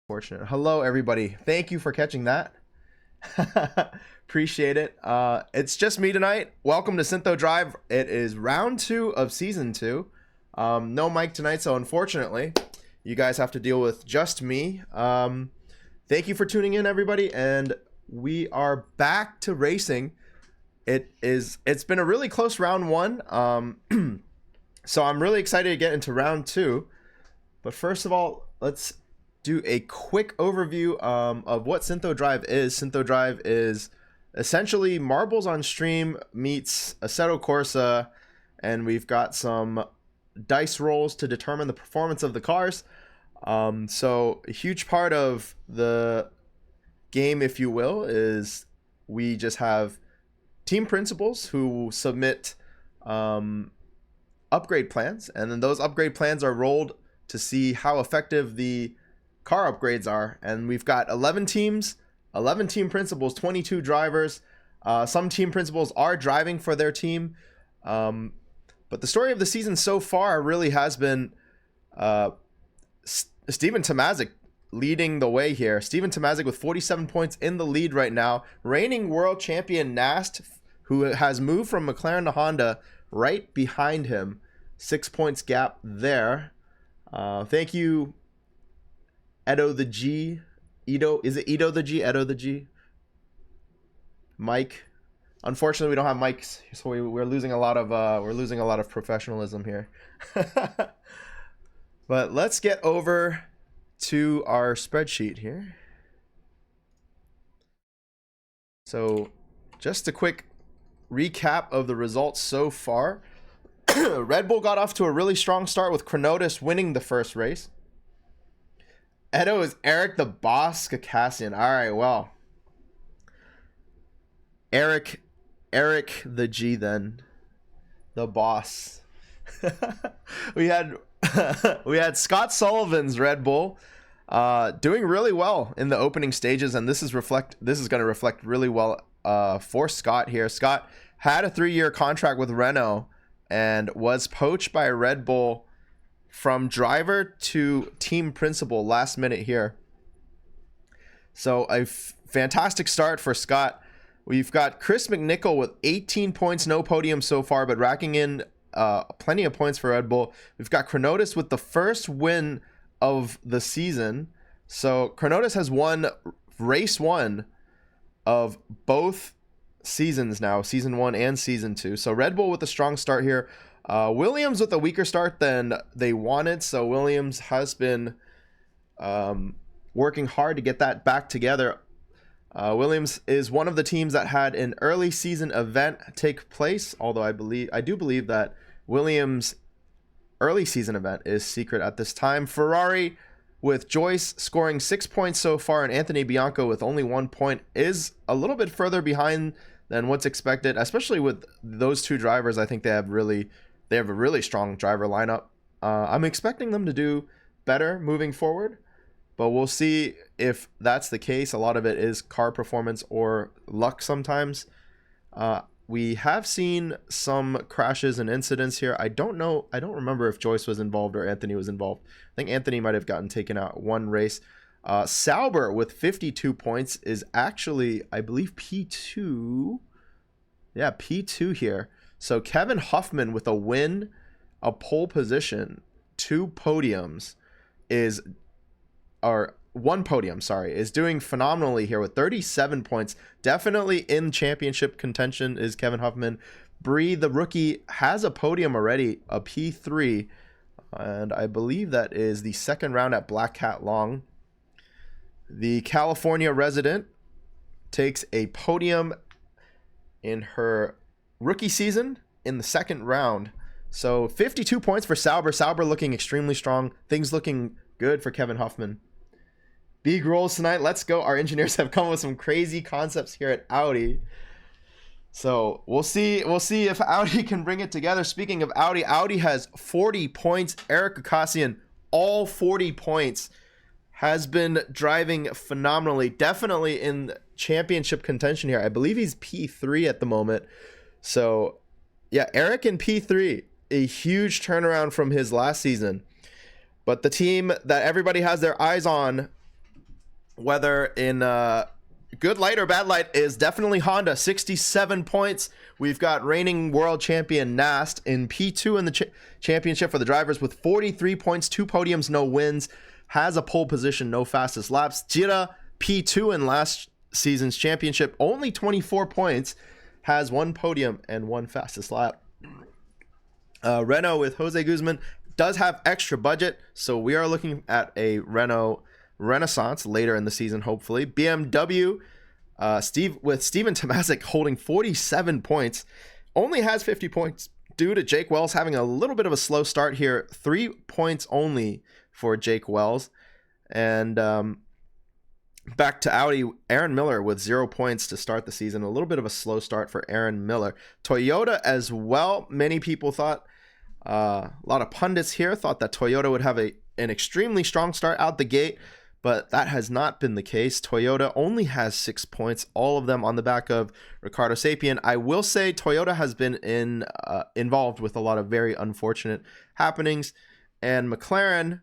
Fortunate. Hello, everybody. Thank you for catching that. Appreciate it. It's just me tonight. Welcome to Synthodrive. It is round 2 of season 2. No Mike tonight, so unfortunately, you guys have to deal with just me. Thank you for tuning in, everybody, and we are back to racing. It's been a really close round 1. So I'm really excited to get into round 2. But first of all, let's do a quick overview of what Synthodrive is. Synthodrive is essentially Marbles on Stream meets Assetto Corsa, and we've got some dice rolls to determine the performance of the cars. So a huge part of the game, if you will, is we just have team principals who submit upgrade plans, and then those upgrade plans are rolled to see how effective the car upgrades are. And we've got 11 teams, 11 team principals, 22 drivers. Some team principals are driving for their team, but the story of the season so far really has been Steven Tomazic leading the way here. Steven Tomazic with 47 points in the lead right now. Reigning world champion Nast, who has moved from McLaren to Honda, right behind him. 6 points gap there. Thank you, Edo the G. Edo, is it Edo the G? Edo the G? Mike. Unfortunately, we don't have mics, so we're losing a lot of professionalism here. But let's get over to our spreadsheet here. So, just a quick recap of the results so far. Red Bull got off to a really strong start with Chronotis winning the first race. Edo is Eric the Boss Kacassian. All right, well, Eric the G then, the boss. we had Scott Sullivan's Red Bull doing really well in the opening stages, and this is going to reflect really well for Scott here. Scott had a 3-year contract with Renault and was poached by Red Bull from driver to team principal last minute here. So a fantastic start for Scott. We've got Chris McNichol with 18 points, no podium so far, but racking in plenty of points for Red Bull. We've got Chronotis with the first win of the season. So Chronotis has won race 1 of both seasons now, season 1 and season 2. So Red Bull with a strong start here. Williams with a weaker start than they wanted, so Williams has been working hard to get that back together. Williams is one of the teams that had an early season event take place, although I do believe that Williams' early season event is secret at this time. Ferrari with Joyce scoring 6 points so far, and Anthony Bianco with only 1 point is a little bit further behind than what's expected, especially with those two drivers. I think they have a really strong driver lineup. I'm expecting them to do better moving forward, but we'll see if that's the case. A lot of it is car performance or luck sometimes. We have seen some crashes and incidents here. I don't remember if Joyce was involved or Anthony was involved. I think Anthony might have gotten taken out one race. Sauber with 52 points is actually, I believe, P2. Yeah, P2 here. So Kevin Huffman with a win, a pole position, 2 podiums one podium, is doing phenomenally here with 37 points. Definitely in championship contention is Kevin Huffman. Bree, the rookie, has a podium already, a P3, and I believe that is the second round at Black Cat Long. The California resident takes a podium in her rookie season in the second round. So 52 points for Sauber. Sauber looking extremely strong. Things looking good for Kevin Huffman. Big rolls tonight. Let's go. Our engineers have come up with some crazy concepts here at Audi. So we'll see if Audi can bring it together. Speaking of Audi, Audi has 40 points. Eric Kacassian, all 40 points, has been driving phenomenally. Definitely in championship contention here. I believe he's P3 at the moment. So yeah, Eric in P3, a huge turnaround from his last season. But the team that everybody has their eyes on whether in good light or bad light, is definitely Honda. 67 points. We've got reigning world champion Nast in P2 in the championship for the drivers with 43 points, 2 podiums, no wins. Has a pole position, no fastest laps. Jira, P2 in last season's championship, only 24 points, has 1 podium and 1 fastest lap. Renault with Jose Guzman does have extra budget, so we are looking at a Renault renaissance later in the season, hopefully. BMW, with Steven Tomasic holding 47 points, only has 50 points due to Jake Wells having a little bit of a slow start here. 3 points only for Jake Wells. And back to Audi, Aaron Miller with 0 points to start the season. A little bit of a slow start for Aaron Miller. Toyota as well. Many people thought, a lot of pundits here thought that Toyota would have an extremely strong start out the gate, but that has not been the case. Toyota only has 6 points, all of them on the back of Ricardo Sapien. I will say Toyota has been involved with a lot of very unfortunate happenings, and McLaren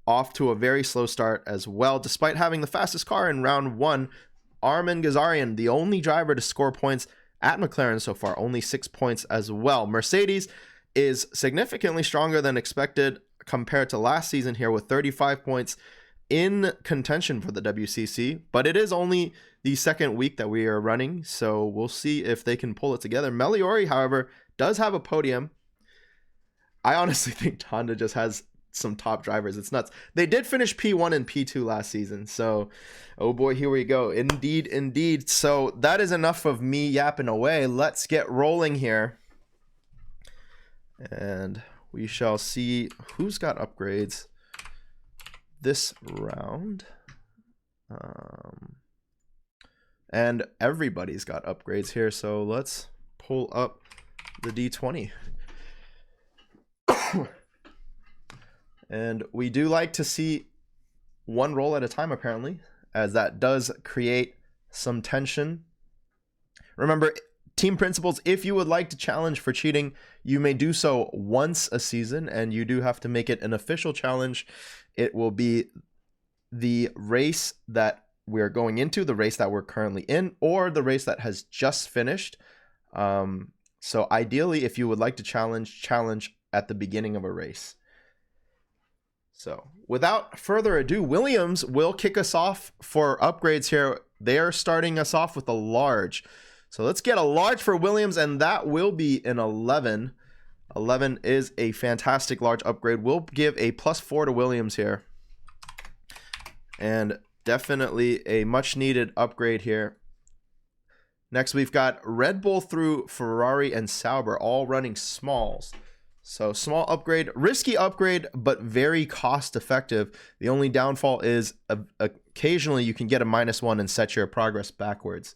off to a very slow start as well, despite having the fastest car in round 1. Armin Ghazarian, the only driver to score points at McLaren so far, only 6 points as well. Mercedes is significantly stronger than expected compared to last season here with 35 points in contention for the WCC, but it is only the second week that we are running, so we'll see if they can pull it together. Meliori, however, does have a podium. I honestly think Honda just has some top drivers. It's nuts. They did finish P1 and P2 last season, so oh boy, here we go. Indeed. So that is enough of me yapping away. Let's get rolling here, and we shall see who's got upgrades this round. And everybody's got upgrades here, so let's pull up the D20. And we do like to see one roll at a time, apparently, as that does create some tension. Remember, team principles, if you would like to challenge for cheating, you may do so once a season, and you do have to make it an official challenge. It will be the race that we're going into, the race that we're currently in, or the race that has just finished. So ideally, if you would like to challenge at the beginning of a race. So without further ado, Williams will kick us off for upgrades here. They are starting us off with a large. So let's get a large for Williams, and that will be an 11. 11 is a fantastic large upgrade. We'll give a +4 to Williams here. And definitely a much needed upgrade here. Next, we've got Red Bull through Ferrari and Sauber all running smalls. So small upgrade, risky upgrade, but very cost effective. The only downfall is occasionally you can get a -1 and set your progress backwards.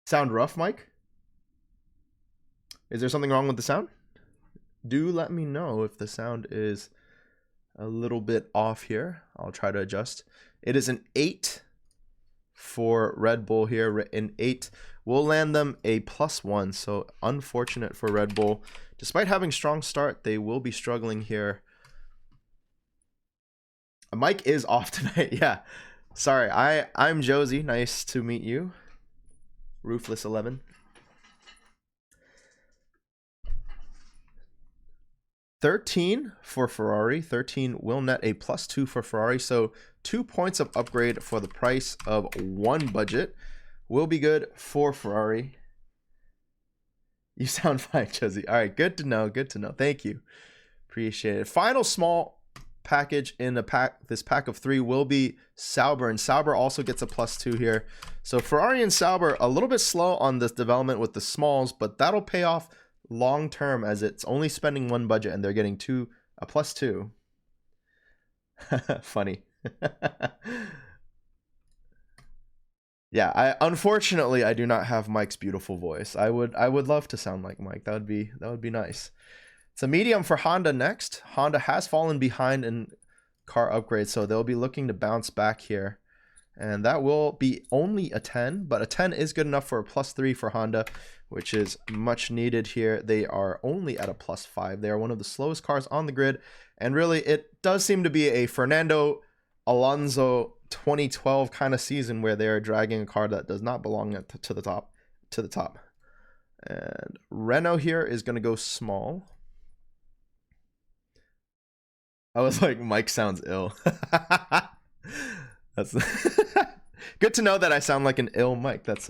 Sound rough, Mike? Is there something wrong with the sound? Do let me know if the sound is a little bit off here. I'll try to adjust. It is an 8 for Red Bull here. An 8 will land them a +1. So unfortunate for Red Bull. Despite having strong start, they will be struggling here. Mike is off tonight. Yeah. Sorry. I'm Josie. Nice to meet you. Roofless 11. 13 for Ferrari. 13 will net a +2 for Ferrari. So 2 points of upgrade for the price of 1 budget will be good for Ferrari. You sound fine, Josie. All right, good to know. Good to know. Thank you. Appreciate it. Final small package in the pack. This pack of 3 will be Sauber, and Sauber also gets a +2 here. So Ferrari and Sauber a little bit slow on this development with the smalls, but that'll pay off long term as it's only spending 1 budget and they're getting a +2. Funny. Yeah, unfortunately I do not have Mike's beautiful voice. I would love to sound like Mike. That would be nice. It's a medium for Honda next. Honda has fallen behind in car upgrades, so they'll be looking to bounce back here. And that will be only a 10, but a 10 is good enough for a +3 for Honda, which is much needed here. They are only at a +5. They are one of the slowest cars on the grid. And really, it does seem to be a Fernando Alonso 2012 kind of season where they are dragging a car that does not belong to the top. And Renault here is going to go small. I was like, Mike sounds ill. That's good to know that I sound like an ill Mike. That's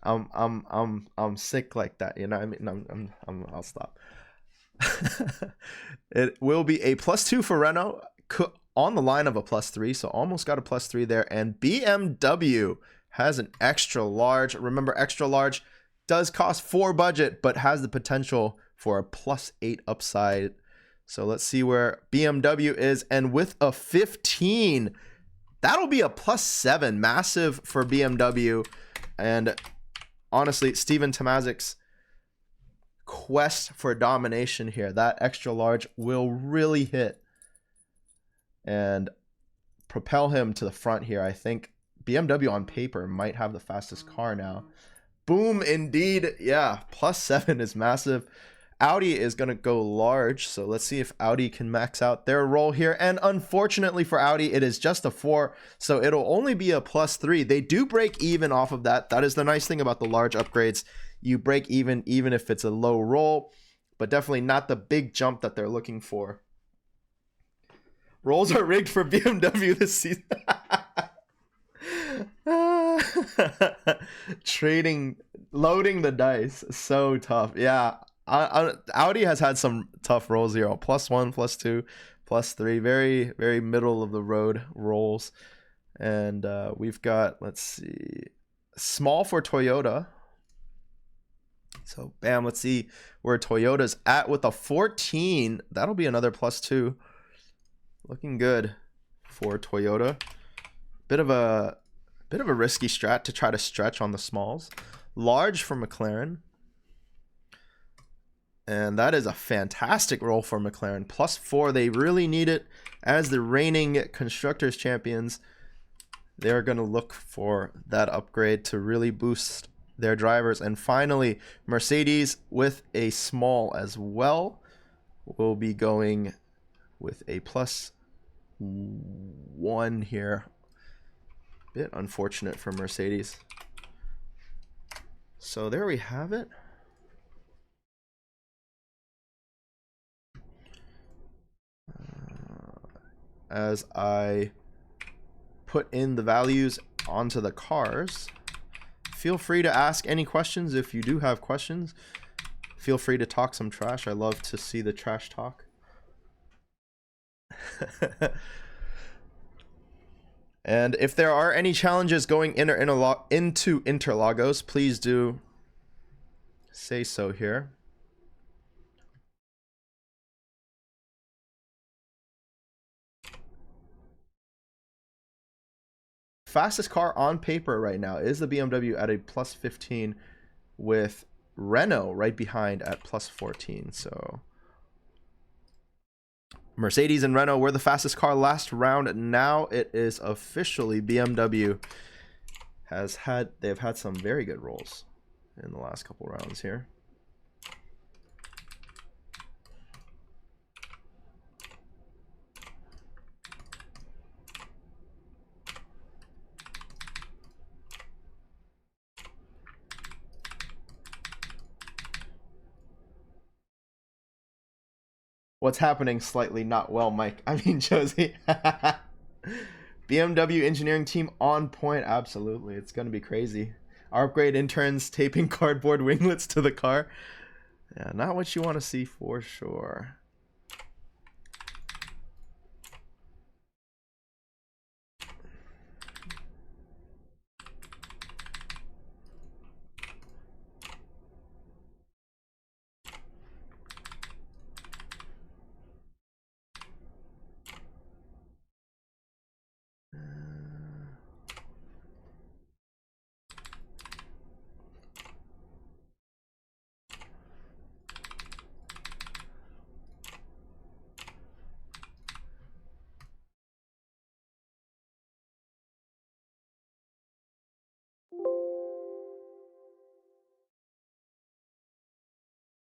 I'm sick like that, you know what I mean? I'll stop. It will be a +2 for Renault on the line of a +3, so almost got a +3 there. And BMW has an extra large. Remember, extra large does cost 4 budget, but has the potential for a +8 upside. So let's see where BMW is, and with a 15, that'll be a +7, massive for BMW. And honestly, Steven Tomazic's quest for domination here, that extra large will really hit and propel him to the front here. I think BMW on paper might have the fastest car now. Boom, indeed. Yeah, +7 is massive. Audi is going to go large, so let's see if Audi can max out their roll here. And unfortunately for Audi, it is just a 4, so it'll only be a +3. They do break even off of that. That is the nice thing about the large upgrades. You break even if it's a low roll, but definitely not the big jump that they're looking for. Rolls are rigged for BMW this season. Loading the dice, so tough. Yeah. Audi has had some tough rolls here. +1, +2, +3, very, very middle of the road rolls. And we've got, let's see, small for Toyota. So bam, let's see where Toyota's at with a 14. That'll be another +2. Looking good for Toyota. Bit of a risky strat to try to stretch on the smalls. Large for McLaren. And that is a fantastic roll for McLaren. +4. They really need it as the reigning Constructors champions. They're going to look for that upgrade to really boost their drivers. And finally, Mercedes with a small as well will be going with a +1 here. Bit unfortunate for Mercedes. So there we have it. As I put in the values onto the cars, feel free to ask any questions. If you do have questions, feel free to talk some trash. I love to see the trash talk. And if there are any challenges going into Interlagos, please do say so here. Fastest car on paper right now is the BMW at a +15, with Renault right behind at +14. So Mercedes and Renault were the fastest car last round. Now it is officially BMW they've had some very good rolls in the last couple rounds here. What's happening slightly not well, Mike? I mean, Josie. BMW engineering team on point. Absolutely. It's going to be crazy. Our upgrade interns taping cardboard winglets to the car. Yeah, not what you want to see for sure.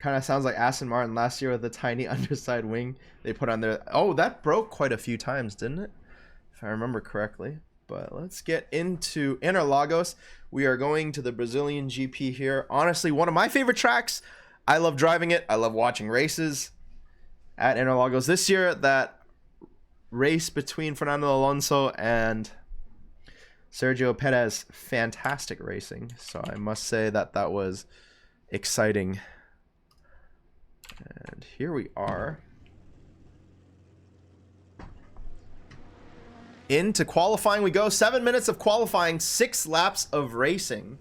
Kind of sounds like Aston Martin last year with the tiny underside wing they put on there. Oh, that broke quite a few times, didn't it? If I remember correctly. But let's get into Interlagos. We are going to the Brazilian GP here. Honestly, one of my favorite tracks. I love driving it. I love watching races at Interlagos. This year, that race between Fernando Alonso and Sergio Perez, fantastic racing. So I must say that that was exciting. And here we are. Into qualifying we go. 7 minutes of qualifying, 6 laps of racing.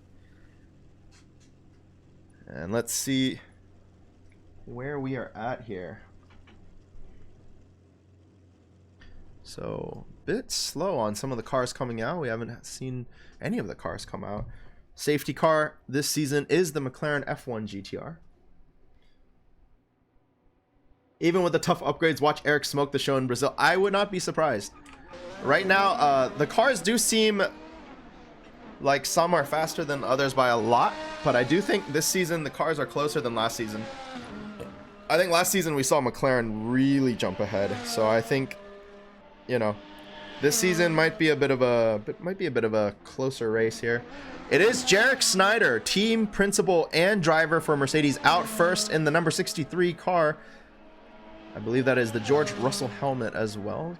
And let's see where we are at here. So, a bit slow on some of the cars coming out. We haven't seen any of the cars come out. Safety car this season is the McLaren F1 GTR. Even with the tough upgrades, watch Eric smoke the show in Brazil. I would not be surprised. Right now, the cars do seem like some are faster than others by a lot, but I do think this season the cars are closer than last season. I think last season we saw McLaren really jump ahead, so I think, you know, this season might be a bit of a closer race here. It is Jarek Snyder, team principal and driver for Mercedes, out first in the number 63 car. I believe that is the George Russell helmet as well.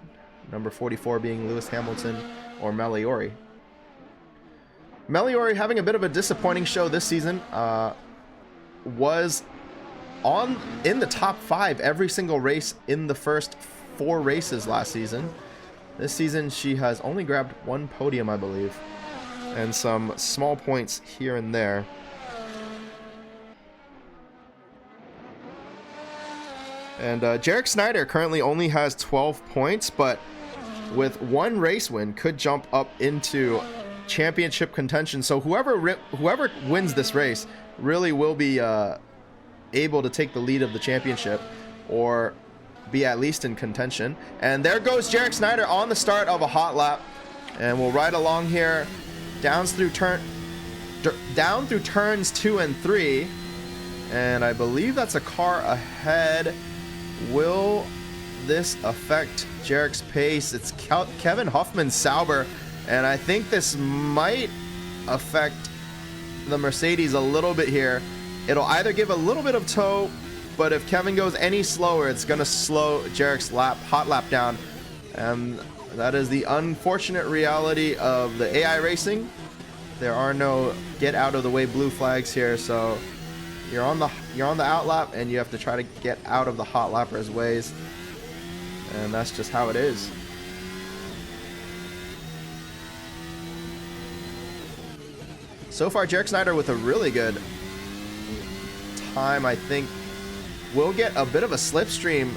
Number 44 being Lewis Hamilton or Meliori. Meliori having a bit of a disappointing show this season. Was in the top 5 every single race in the first 4 races last season. This season she has only grabbed 1 podium, I believe, and some small points here and there. And Jarek Snyder currently only has 12 points, but with 1 race win could jump up into championship contention. So whoever wins this race really will be able to take the lead of the championship or be at least in contention. And there goes Jarek Snyder on the start of a hot lap, and we'll ride along here down through turns 2 and 3, and I believe that's a car ahead. Will this affect Jarek's pace? It's Kevin Hoffman Sauber, and I think this might affect the Mercedes a little bit here. It'll either give a little bit of tow, but if Kevin goes any slower, it's going to slow Jarek's hot lap down. And that is the unfortunate reality of the AI racing. There are no get out of the way blue flags here, so you're on the out lap and you have to try to get out of the hot lappers' ways. And that's just how it is. So far, Jarek Snyder with a really good time, I think. Will get a bit of a slipstream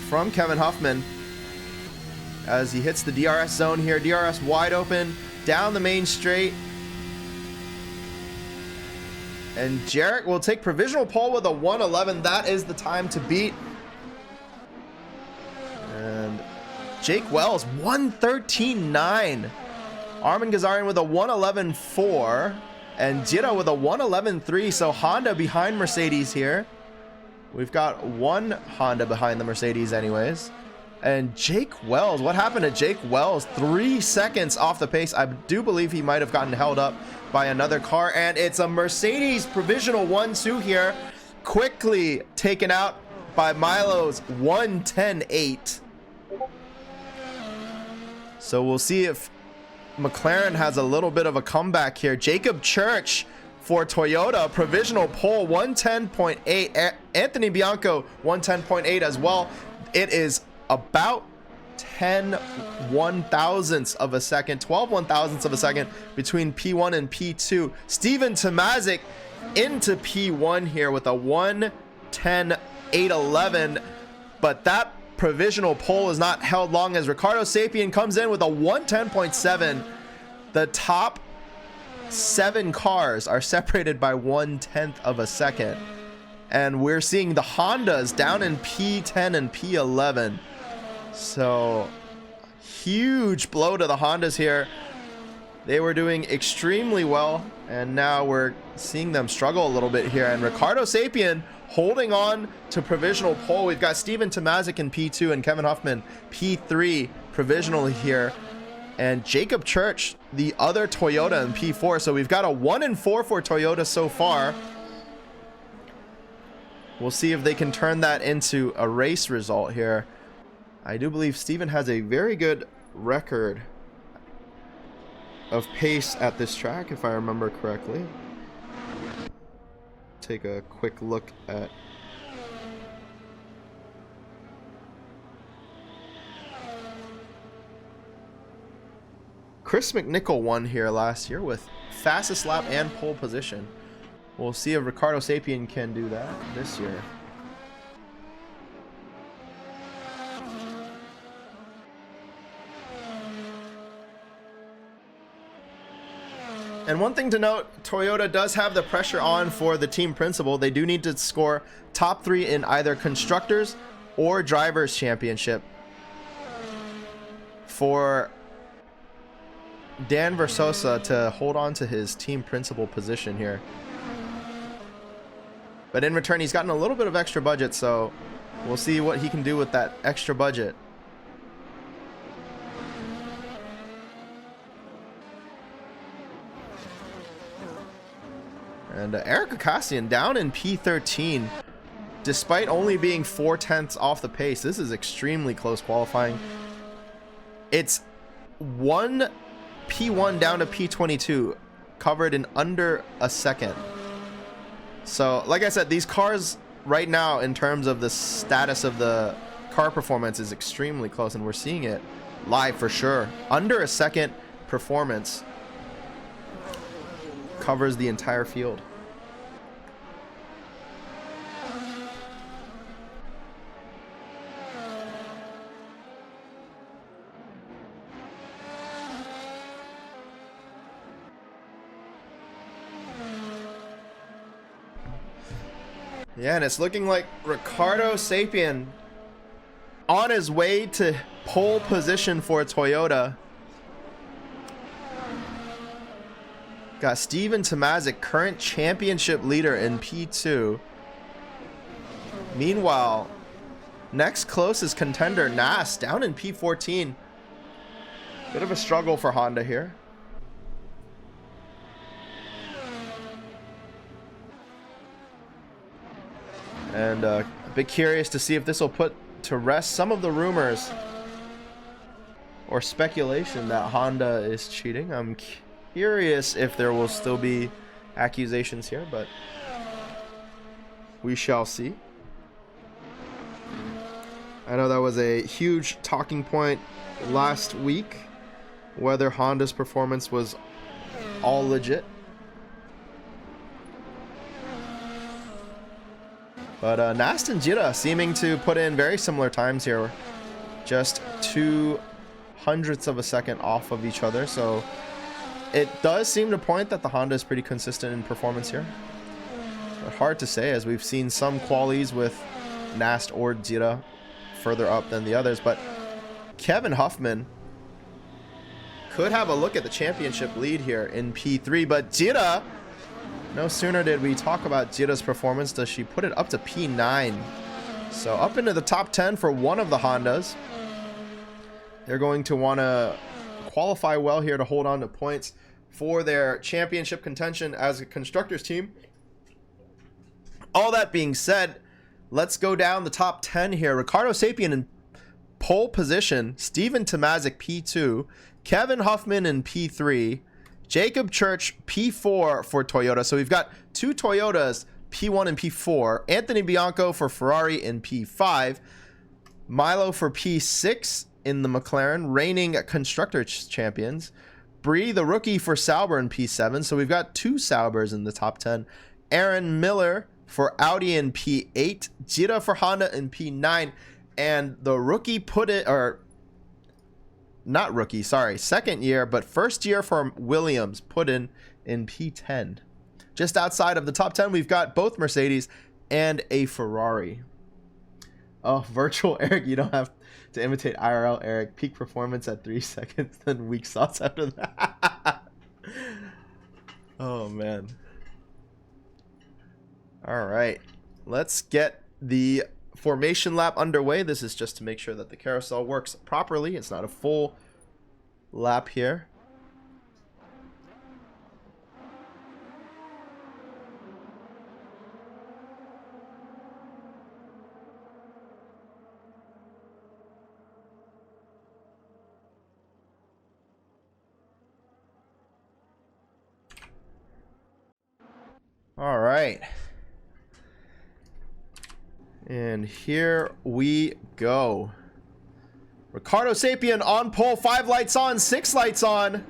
from Kevin Hoffman as he hits the DRS zone here. DRS wide open down the main straight. And Jarek will take provisional pole with a 1:11. That is the time to beat. And Jake Wells, 1:13.9. Armin Gazarian with a 1:11.4. And Jiro with a 1:11.3. So Honda behind Mercedes here. We've got 1 Honda behind the Mercedes anyways. And Jake Wells, what happened to Jake Wells? 3 seconds off the pace. I do believe he might have gotten held up by another car. And it's a Mercedes provisional 1-2 here. Quickly taken out by Milo's 1:10.8. So we'll see if McLaren has a little bit of a comeback here. Jacob Church for Toyota, provisional pole 1:10.8. Anthony Bianco 1:10.8 as well. It is about 10 1/1000ths of a second, 12 1/1000ths of a second between P1 and P2. Steven Tomazic into P1 here with a 1:10.811, but that provisional pole is not held long as Ricardo Sapien comes in with a 1:10.7. The top 7 cars are separated by 1/10 of a second, and we're seeing the Hondas down in P10 and P11. So huge blow to the Hondas here. They were doing extremely well, and now we're seeing them struggle a little bit here. And Ricardo Sapien holding on to provisional pole. We've got Steven Tomazic in P2 and Kevin Huffman P3 provisional here. And Jacob Church, the other Toyota, in P4. So we've got a 1-4 for Toyota so far. We'll see if they can turn that into a race result here. I do believe Steven has a very good record of pace at this track, if I remember correctly. Take a quick look at Chris McNichol won here last year with fastest lap and pole position. We'll see if Ricardo Sapien can do that this year. And one thing to note, Toyota does have the pressure on for the team principal. They do need to score top 3 in either Constructors or Drivers' Championship for Dan Versosa to hold on to his team principal position here. But in return, he's gotten a little bit of extra budget, so we'll see what he can do with that extra budget. And Eric Akassian down in P13, despite only being 0.4 off the pace. This is extremely close qualifying. It's one P1 down to P22, covered in under a second. So, like I said, these cars right now, in terms of the status of the car performance, is extremely close, and we're seeing it live for sure. Under a second performance covers the entire field. Yeah, and it's looking like Ricardo Sapien on his way to pole position for Toyota. Got Steven Tomazic, current championship leader in P2. Meanwhile, next closest contender, Nas, down in P14. Bit of a struggle for Honda here. And a bit curious to see if this will put to rest some of the rumors or speculation that Honda is cheating. I'm curious if there will still be accusations here, but we shall see. I know that was a huge talking point last week, whether Honda's performance was all legit. But Nast and Jira seeming to put in very similar times here. Just 0.02 of a second off of each other. So it does seem to point that the Honda is pretty consistent in performance here. But hard to say, as we've seen some qualies with Nast or Jira further up than the others. But Kevin Huffman could have a look at the championship lead here in P3. But Jira, no sooner did we talk about Jira's performance, does she put it up to P9. So up into the top 10 for one of the Hondas. They're going to want to qualify well here to hold on to points for their championship contention as a constructors team. All that being said, let's go down the top 10 here. Ricardo Sapien in pole position, Steven Tomazic P2, Kevin Huffman in P3, Jacob Church P4 for Toyota. So we've got two Toyotas, P1 and P4. Anthony Bianco for Ferrari in P5. Milo for P6 in the McLaren, reigning constructors champions. Bree, the rookie for Sauber in P7. So we've got two Saubers in the top 10. Aaron Miller for Audi in P8. Jira for Honda in P9. And the rookie put it, or not rookie, sorry, second year, but first year for Williams put in P10. Just outside of the top 10, we've got both Mercedes and a Ferrari. Oh, virtual Eric, you don't have to imitate IRL Eric. Peak performance at 3 seconds, then weak sauce after that. Oh, man. All right. let's get the formation lap underway. This is just to make sure that the carousel works properly. It's not a full lap here. All right. And here we go. Ricardo Sapien on pole, 5 lights on, 6 lights on.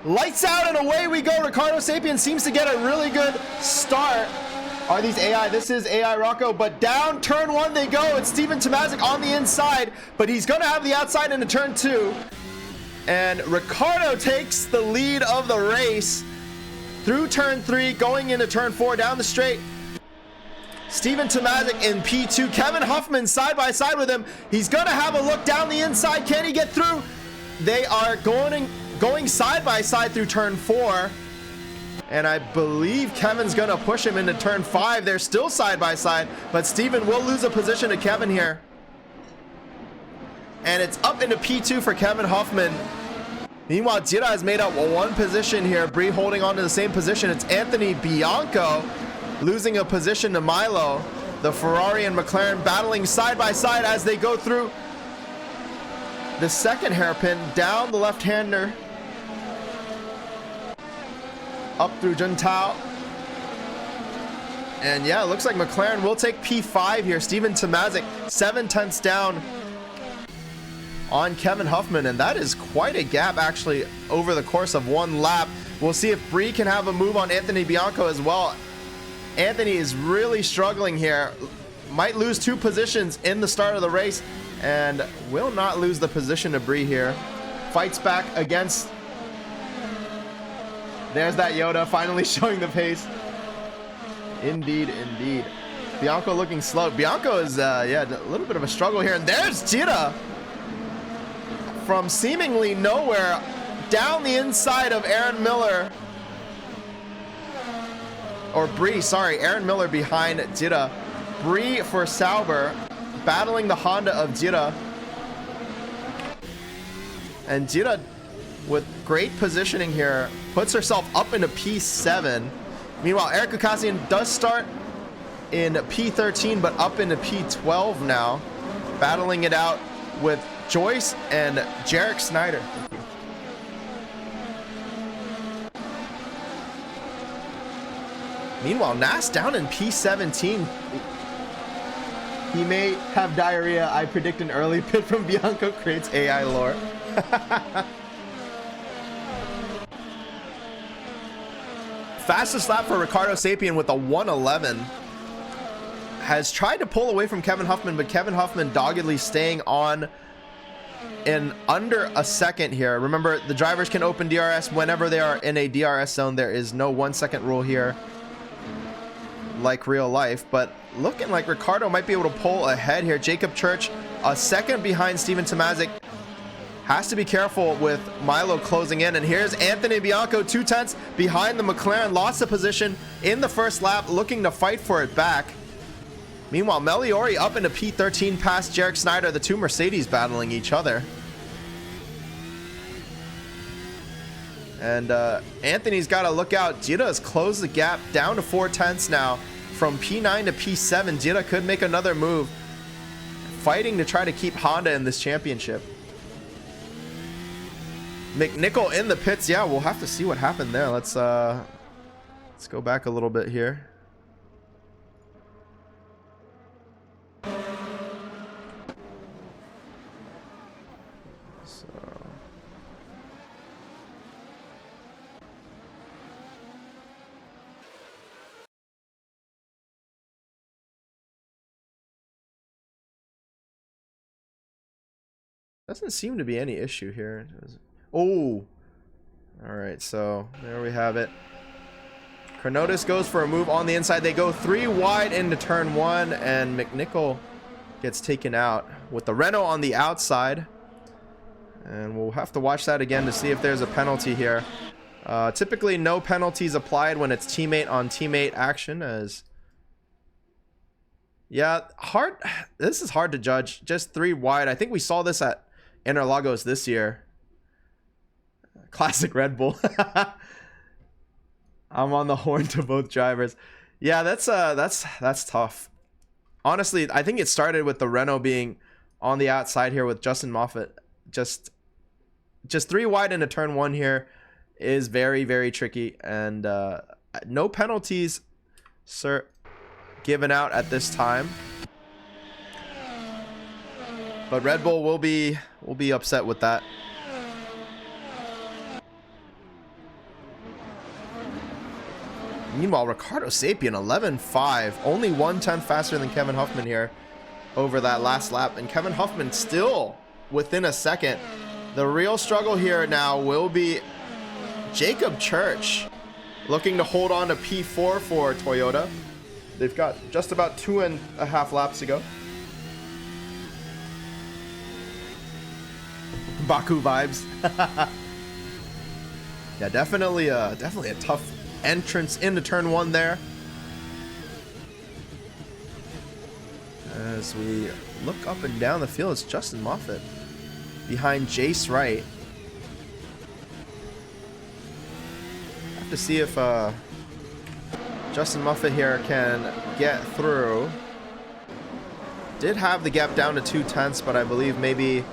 Lights out and away we go. Ricardo Sapien seems to get a really good start. Are these AI? This is AI Rocco, but down turn 1 they go. It's Steven Tomazic on the inside, but he's gonna have the outside into turn 2. And Ricardo takes the lead of the race through turn 3, going into turn 4, down the straight. Steven Tomazic in P2. Kevin Huffman side by side with him. He's gonna have a look down the inside. Can he get through? They are going side by side through turn 4. And I believe Kevin's gonna push him into turn 5. They're still side by side, but Steven will lose a position to Kevin here. And it's up into P2 for Kevin Huffman. Meanwhile, Jira has made up 1 position here. Bree holding on to the same position. It's Anthony Bianco losing a position to Milo. The Ferrari and McLaren battling side by side as they go through the second hairpin, down the left-hander, up through Juntao. And yeah, it looks like McLaren will take P5 here. Steven Tomazic 7/10 down on Kevin Huffman, and that is quite a gap actually over the course of 1 lap. We'll see if Bree can have a move on Anthony Bianco as well. Anthony is really struggling here. Might lose 2 positions in the start of the race and will not lose the position to Bree here. Fights back against... There's that Yoda finally showing the pace. Indeed, indeed. Bianco looking slow. Bianco is, yeah, a little bit of a struggle here. And there's Jira from seemingly nowhere down the inside of Aaron Miller. Or Bree, sorry, Aaron Miller behind Jira. Bree for Sauber, battling the Honda of Jira. And Jira, with great positioning here, puts herself up into P7. Meanwhile, Erica Kassian does start in P13, but up into P12 now, battling it out with Joyce and Jarek Snyder. Meanwhile, Nas down in P17. He may have diarrhea. I predict an early pit from Bianco creates AI lore. Fastest lap for Ricardo Sapien with a 1:11. Has tried to pull away from Kevin Huffman, but Kevin Huffman doggedly staying on in under a second here. Remember, the drivers can open DRS whenever they are in a DRS zone. There is no 1 second rule here like real life, but looking like Ricardo might be able to pull ahead here. Jacob Church a second behind Steven Tomazic. Has to be careful with Milo closing in. And here's Anthony Bianco 2/10 behind the McLaren. Lost the position in the first lap, looking to fight for it back. Meanwhile, Meliori up into P13 past Jarek Snyder. The 2 Mercedes battling each other. And Anthony's got to look out. Jira has closed the gap down to 4/10 now. From P9 to P7, Jira could make another move. Fighting to try to keep Honda in this championship. McNichol in the pits. Yeah, we'll have to see what happened there. Let's go back a little bit here. Doesn't seem to be any issue here. Oh, all right, so there we have it. Chronotis goes for a move on the inside. They go 3 wide into turn 1, and McNichol gets taken out with the Renault on the outside. And we'll have to watch that again to see if there's a penalty here. Typically no penalties applied when it's teammate on teammate action, as yeah, this is hard to judge. Just 3 wide. I think we saw this at Interlagos this year. Classic Red Bull. I'm on the horn to both drivers. Yeah, that's tough. Honestly, I think it started with the Renault being on the outside here with Justin Moffat. Just 3 wide into turn 1 here is very, very tricky, and no penalties, sir, given out at this time. But Red Bull will be upset with that. Meanwhile, Ricardo Sapien 11.5, only 1/10 faster than Kevin Huffman here over that last lap, and Kevin Huffman still within a second. The real struggle here now will be Jacob Church looking to hold on to P4 for Toyota. They've got just about 2.5 laps to go. Baku vibes. Yeah, definitely a tough entrance into turn 1 there. As we look up and down the field, it's Justin Moffat behind Jace Wright. Have to see if Justin Moffat here can get through. Did have the gap down to 2/10, but I believe maybe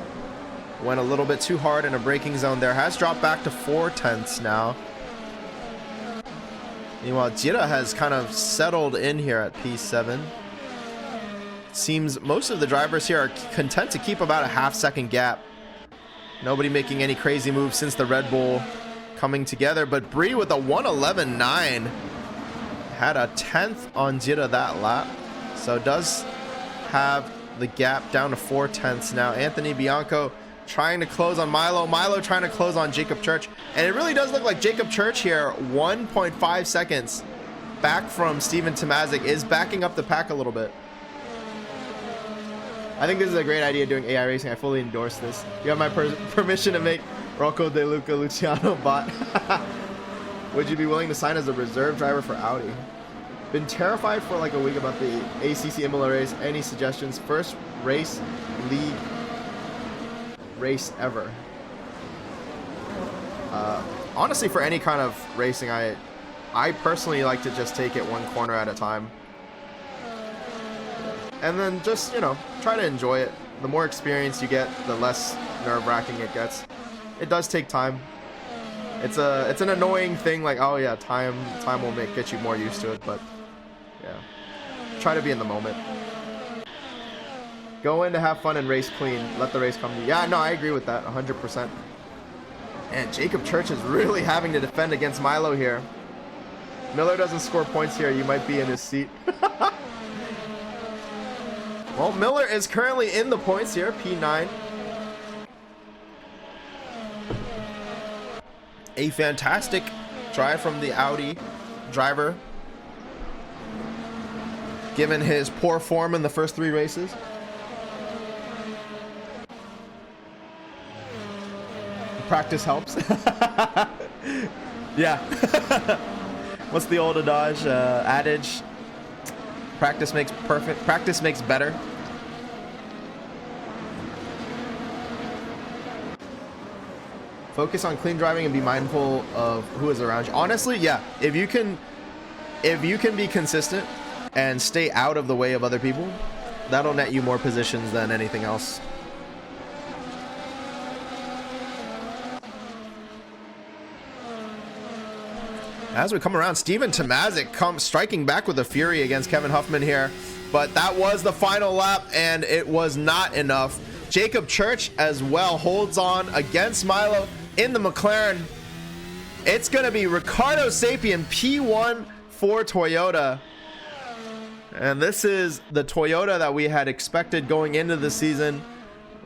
went a little bit too hard in a braking zone there. Has dropped back to 4/10 now. Meanwhile, Jira has kind of settled in here at P7. Seems most of the drivers here are content to keep about a half-second gap. Nobody making any crazy moves since the Red Bull coming together, but Bree with a 1:11.9 had a 10th on Jira that lap, so does have the gap down to 4/10 now. Anthony Bianco trying to close on Milo. Milo trying to close on Jacob Church. And it really does look like Jacob Church here, 1.5 seconds back from Steven Tomazic, is backing up the pack a little bit. I think this is a great idea doing AI racing. I fully endorse this. You have my permission to make Rocco De Luca Luciano bot. Would you be willing to sign as a reserve driver for Audi? Been terrified for like a week about the ACC Imola race. Any suggestions? First race league race ever. Honestly, for any kind of racing, I personally like to just take it one corner at a time, and then just, you know, try to enjoy it. The more experience you get, the less nerve-wracking it gets. It does take time. It's an annoying thing, like, oh yeah, time will get you more used to it, but yeah, try to be in the moment. Go in to have fun and race clean. Let the race come to you. Yeah, no, I agree with that 100%. And Jacob Church is really having to defend against Milo here. Miller doesn't score points here. You might be in his seat. Well, Miller is currently in the points here, P9. A fantastic drive from the Audi driver, given his poor form in the first 3 races. Practice helps. Yeah. What's the old adage? Practice makes perfect. Practice makes better. Focus on clean driving and be mindful of who is around you. Honestly, yeah. If you can be consistent and stay out of the way of other people, that'll net you more positions than anything else. As we come around, Steven Tomazic comes striking back with a fury against Kevin Huffman here, but that was the final lap and it was not enough. Jacob Church as well holds on against Milo in the McLaren. It's going to be Ricardo Sapien P1 for Toyota. And this is the Toyota that we had expected going into the season,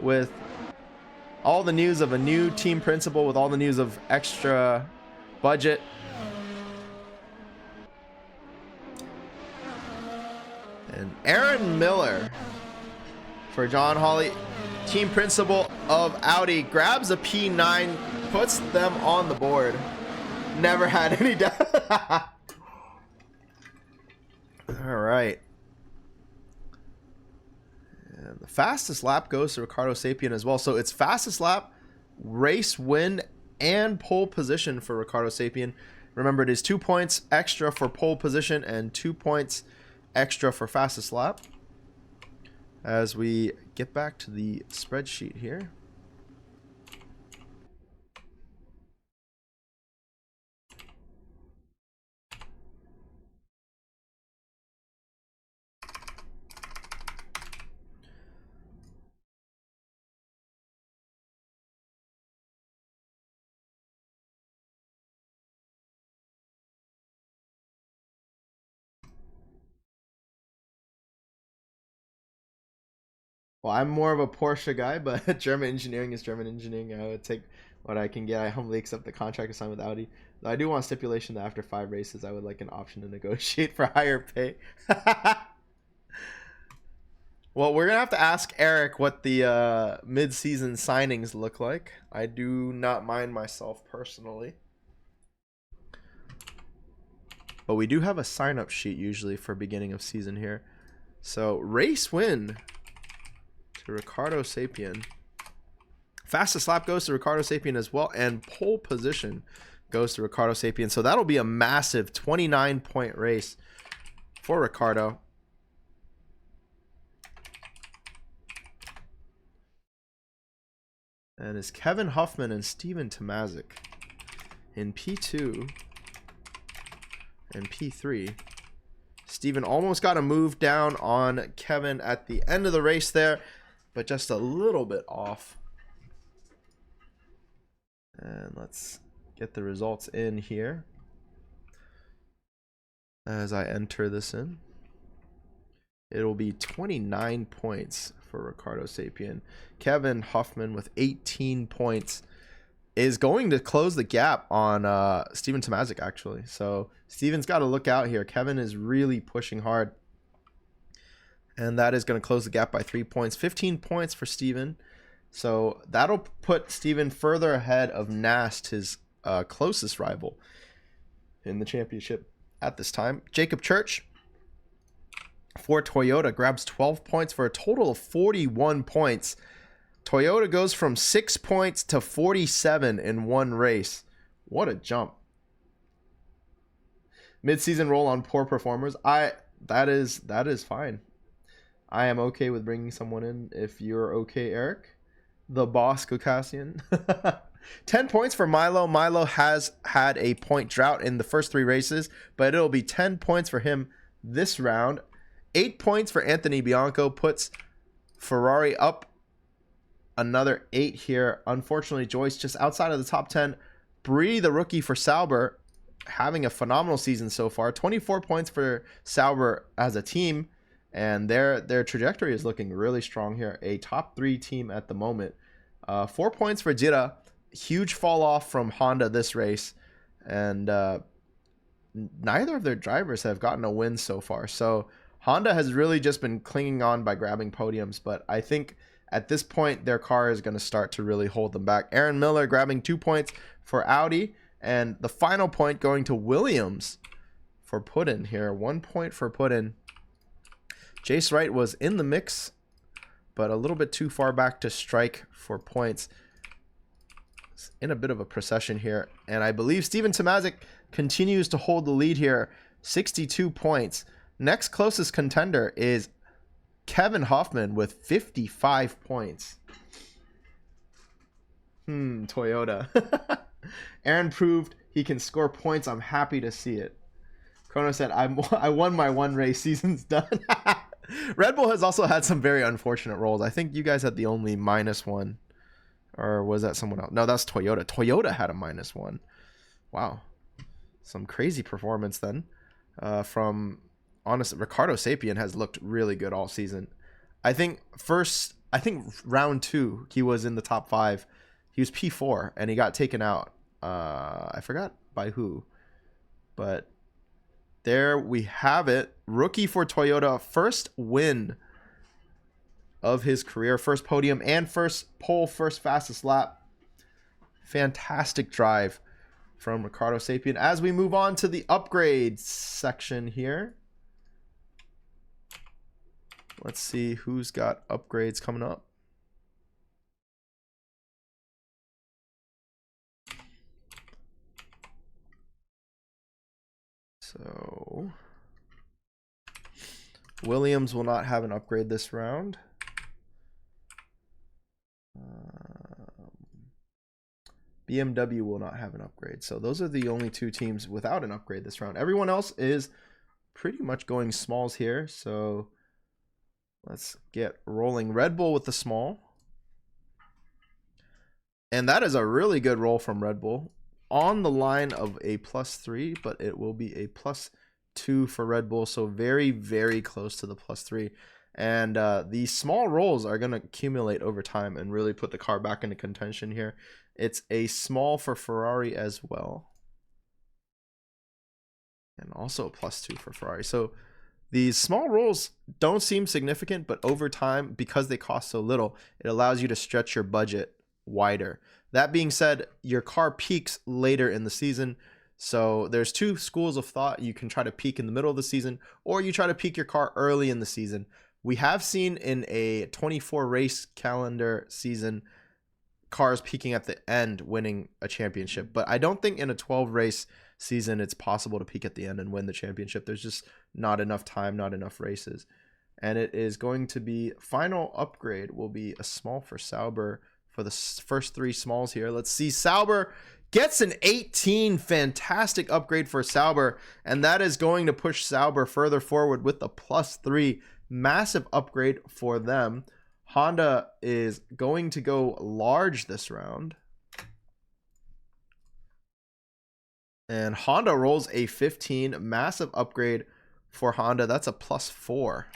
with all the news of a new team principal, with all the news of extra budget. And Aaron Miller for John Hawley, team principal of Audi, grabs a P9, puts them on the board. Never had any doubt. All right. And the fastest lap goes to Ricardo Sapien as well. So it's fastest lap, race win, and pole position for Ricardo Sapien. Remember, it is 2 points extra for pole position and 2 points extra for fastest lap. As we get back to the spreadsheet here. Well, I'm more of a Porsche guy, but German engineering is German engineering. I would take what I can get. I humbly accept the contract assigned with Audi. Though I do want stipulation that after 5 races, I would like an option to negotiate for higher pay. Well, we're going to have to ask Eric what the mid-season signings look like. I do not mind myself personally. But we do have a sign-up sheet usually for beginning of season here. So, race win to Ricardo Sapien. Fastest lap goes to Ricardo Sapien as well, and pole position goes to Ricardo Sapien. So that'll be a massive 29-point race for Ricardo. And it's Kevin Huffman and Steven Tomazic in P2 and P3. Steven almost got a move down on Kevin at the end of the race there, but just a little bit off. And let's get the results in here as I enter this in. It'll be 29 points for Ricardo Sapien. Kevin Huffman with 18 points is going to close the gap on Steven Tomazic, actually. So Steven's got to look out here. Kevin is really pushing hard. And that is going to close the gap by 3 points. 15 points for Steven. So that'll put Steven further ahead of Nast, his closest rival in the championship at this time. Jacob Church for Toyota grabs 12 points for a total of 41 points. Toyota goes from 6 points to 47 in one race. What a jump. Mid-season roll on poor performers. That is fine. I am okay with bringing someone in if you're okay, Eric. The boss Caucasian. 10 points for Milo. Milo has had a point drought in the first 3 races, but it'll be 10 points for him this round. 8 points for Anthony Bianco puts Ferrari up another 8 here. Unfortunately, Joyce just outside of the top 10. Bree, the rookie for Sauber, having a phenomenal season so far. 24 points for Sauber as a team. And their trajectory is looking really strong here. A top 3 team at the moment. 4 points for Jira. Huge fall off from Honda this race. And neither of their drivers have gotten a win so far. So Honda has really just been clinging on by grabbing podiums. But I think at this point, their car is going to start to really hold them back. Aaron Miller grabbing 2 points for Audi. And the final point going to Williams for Puddin here. 1 point for Puddin. Jace Wright was in the mix, but a little bit too far back to strike for points. It's in a bit of a procession here. And I believe Steven Tomazic continues to hold the lead here. 62 points. Next closest contender is Kevin Huffman with 55 points. Toyota. Aaron proved he can score points. I'm happy to see it. Chrono said, I won my one race. Season's done. Red Bull has also had some very unfortunate rolls. I think you guys had the only -1. Or was that someone else? No, that's Toyota. Toyota had a -1. Wow. Some crazy performance then. Honestly, Ricardo Sapien has looked really good all season. I think round 2, he was in the top 5. He was P4 and he got taken out. I forgot by who. But there we have it. Rookie for Toyota. First win of his career. First podium and first pole, first fastest lap. Fantastic drive from Ricardo Sapien. As we move on to the upgrades section here, let's see who's got upgrades coming up. So Williams will not have an upgrade this round. BMW will not have an upgrade. So those are the only two teams without an upgrade this round. Everyone else is pretty much going smalls here. So let's get rolling. Red Bull with the small. And that is a really good roll from Red Bull. On the line of a +3, but it will be a +2 for Red Bull. So very, very close to the +3. And these small rolls are going to accumulate over time and really put the car back into contention here. It's a small for Ferrari as well. And also a +2 for Ferrari. So these small rolls don't seem significant, but over time, because they cost so little, it allows you to stretch your budget wider. That being said, your car peaks later in the season. So there's two schools of thought. You can try to peak in the middle of the season, or you try to peak your car early in the season. We have seen in a 24 race calendar season, cars peaking at the end winning a championship. But I don't think in a 12 race season, it's possible to peak at the end and win the championship. There's just not enough time, not enough races. And it is going to be, final upgrade will be a small for Sauber for the first three smalls here. Let's see. Sauber gets an 18. Fantastic upgrade for Sauber. And that is going to push Sauber further forward with the +3. Massive upgrade for them. Honda is going to go large this round. And Honda rolls a 15. Massive upgrade for Honda. That's a +4.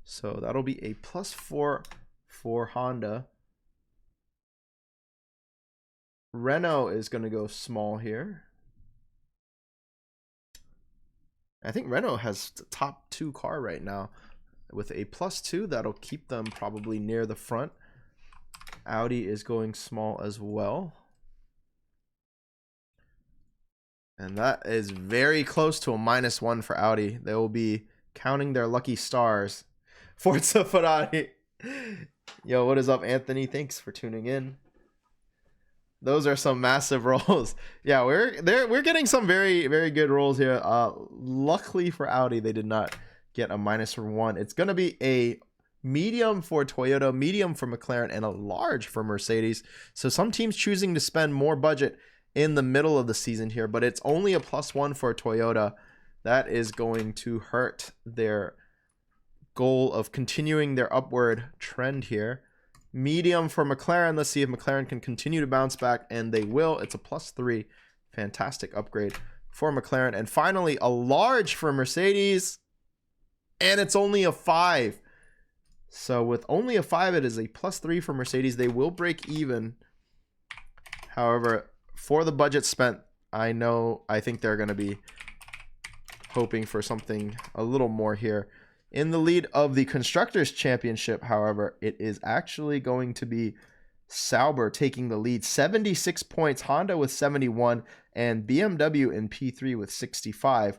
So that'll be a +4 for Honda. Renault is going to go small here. I think Renault has the top 2 car right now with a +2. That'll keep them probably near the front. Audi is going small as well. And that is very close to a -1 for Audi. They will be counting their lucky stars. Forza Ferrari. Yo, what is up, Anthony? Thanks for tuning in. Those are some massive rolls. Yeah, we're getting some very, very good rolls here. Luckily for Audi, they did not get a -1. It's going to be a medium for Toyota, medium for McLaren, and a large for Mercedes. So some teams choosing to spend more budget in the middle of the season here, but it's only a +1 for Toyota. That is going to hurt their goal of continuing their upward trend here. Medium for McLaren. Let's see if McLaren can continue to bounce back, and they will. It's a +3. Fantastic upgrade for McLaren. And finally, a large for Mercedes, and it's only a 5. So with only a 5, it is a +3 for Mercedes. They will break even. However, for the budget spent, I think they're going to be hoping for something a little more here. In the lead of the Constructors' Championship, however, it is actually going to be Sauber taking the lead. 76 points, Honda with 71, and BMW in P3 with 65.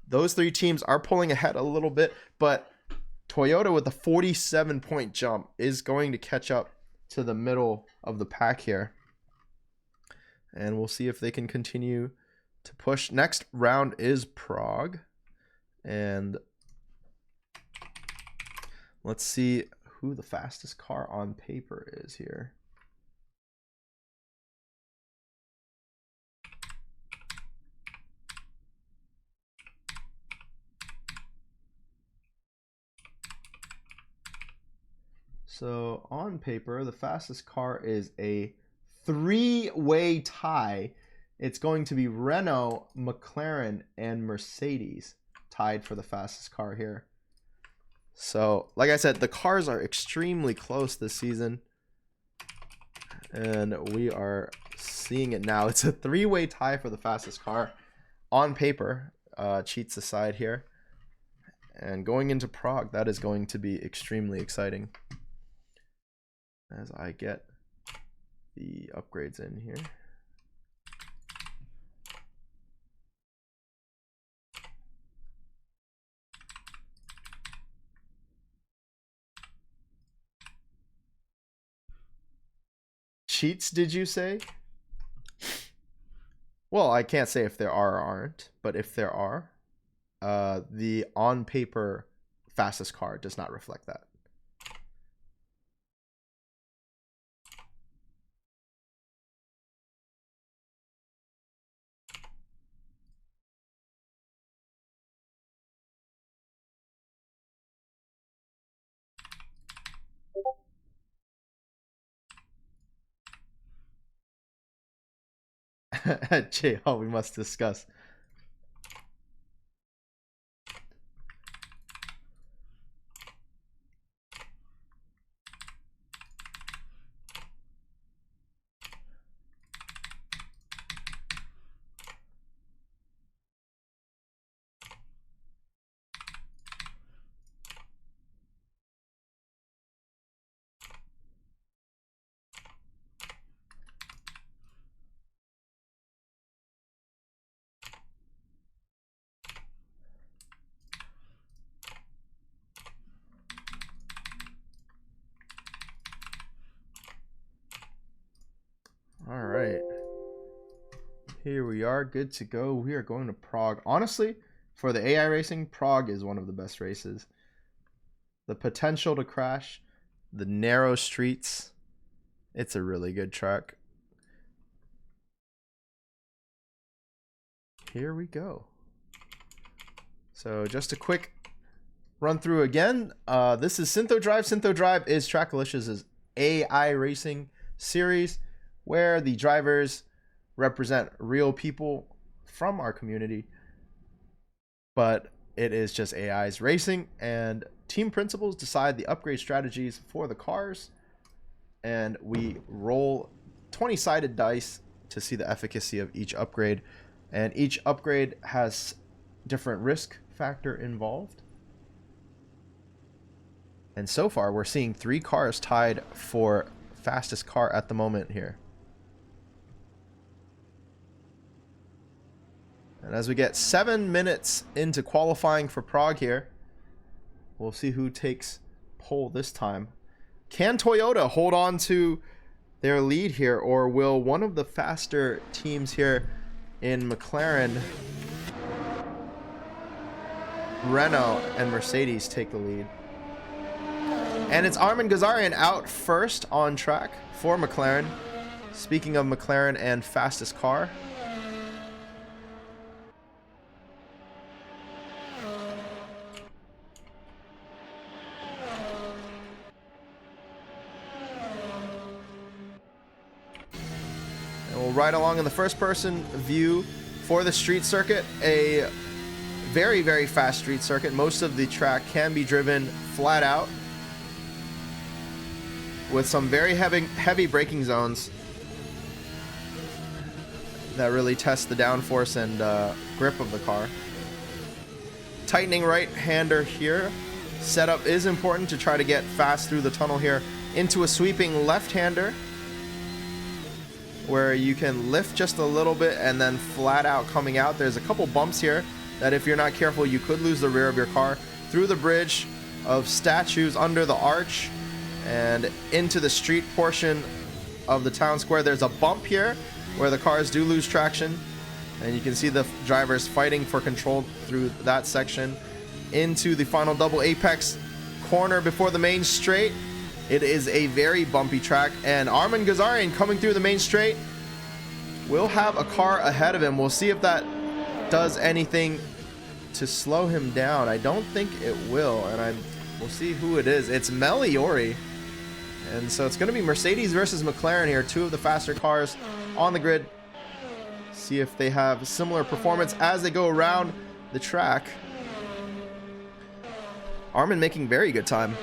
Those three teams are pulling ahead a little bit, but Toyota with a 47-point jump is going to catch up to the middle of the pack here. And we'll see if they can continue to push. Next round is Prague. And let's see who the fastest car on paper is here. So on paper, the fastest car is a 3-way tie. It's going to be Renault, McLaren, and Mercedes tied for the fastest car here. So, like I said, the cars are extremely close this season. And we are seeing it now. It's a 3-way tie for the fastest car on paper. Cheats aside here. And going into Prague, that is going to be extremely exciting. As I get the upgrades in here. cheats, did you say? Well, I can't say if there are or aren't, but if there are, the on paper fastest car does not reflect that. J, oh, we must discuss. All right. Here we are, good to go. We are going to Prague. Honestly, for the AI racing, Prague is one of the best races. The potential to crash, the narrow streets. It's a really good track. Here we go. So just a quick run through again. This is Synthodrive. Synthodrive is TRACKILICIOUS' AI racing series where the drivers represent real people from our community, but it is just AI's racing, and team principals decide the upgrade strategies for the cars, and we roll 20-sided dice to see the efficacy of each upgrade, and each upgrade has different risk factor involved. And so far we're seeing 3 cars tied for fastest car at the moment here. And as we get 7 minutes into qualifying for Prague here, we'll see who takes pole this time. Can Toyota hold on to their lead here, or will one of the faster teams here in McLaren, Renault, and Mercedes take the lead? And it's Armin Ghazarian out first on track for McLaren. Speaking of McLaren and fastest car, right along in the first person view for the street circuit, a very, very fast street circuit. Most of the track can be driven flat out with some very heavy braking zones that really test the downforce and grip of the car. Tightening right-hander here. Setup is important to try to get fast through the tunnel here into a sweeping left-hander, where you can lift just a little bit and then flat out coming out. There's a couple bumps here that if you're not careful, you could lose the rear of your car. Through the bridge of statues under the arch and into the street portion of the town square. There's a bump here where the cars do lose traction, and you can see the drivers fighting for control through that section. Into the final double apex corner before the main straight. It is a very bumpy track, and Armin Ghazarian coming through the main straight will have a car ahead of him. We'll see if that does anything to slow him down. I don't think it will, and we'll see who it is. It's Meliori, and so it's going to be Mercedes versus McLaren here, 2 of the faster cars on the grid. See if they have similar performance as they go around the track. Armin making very good time.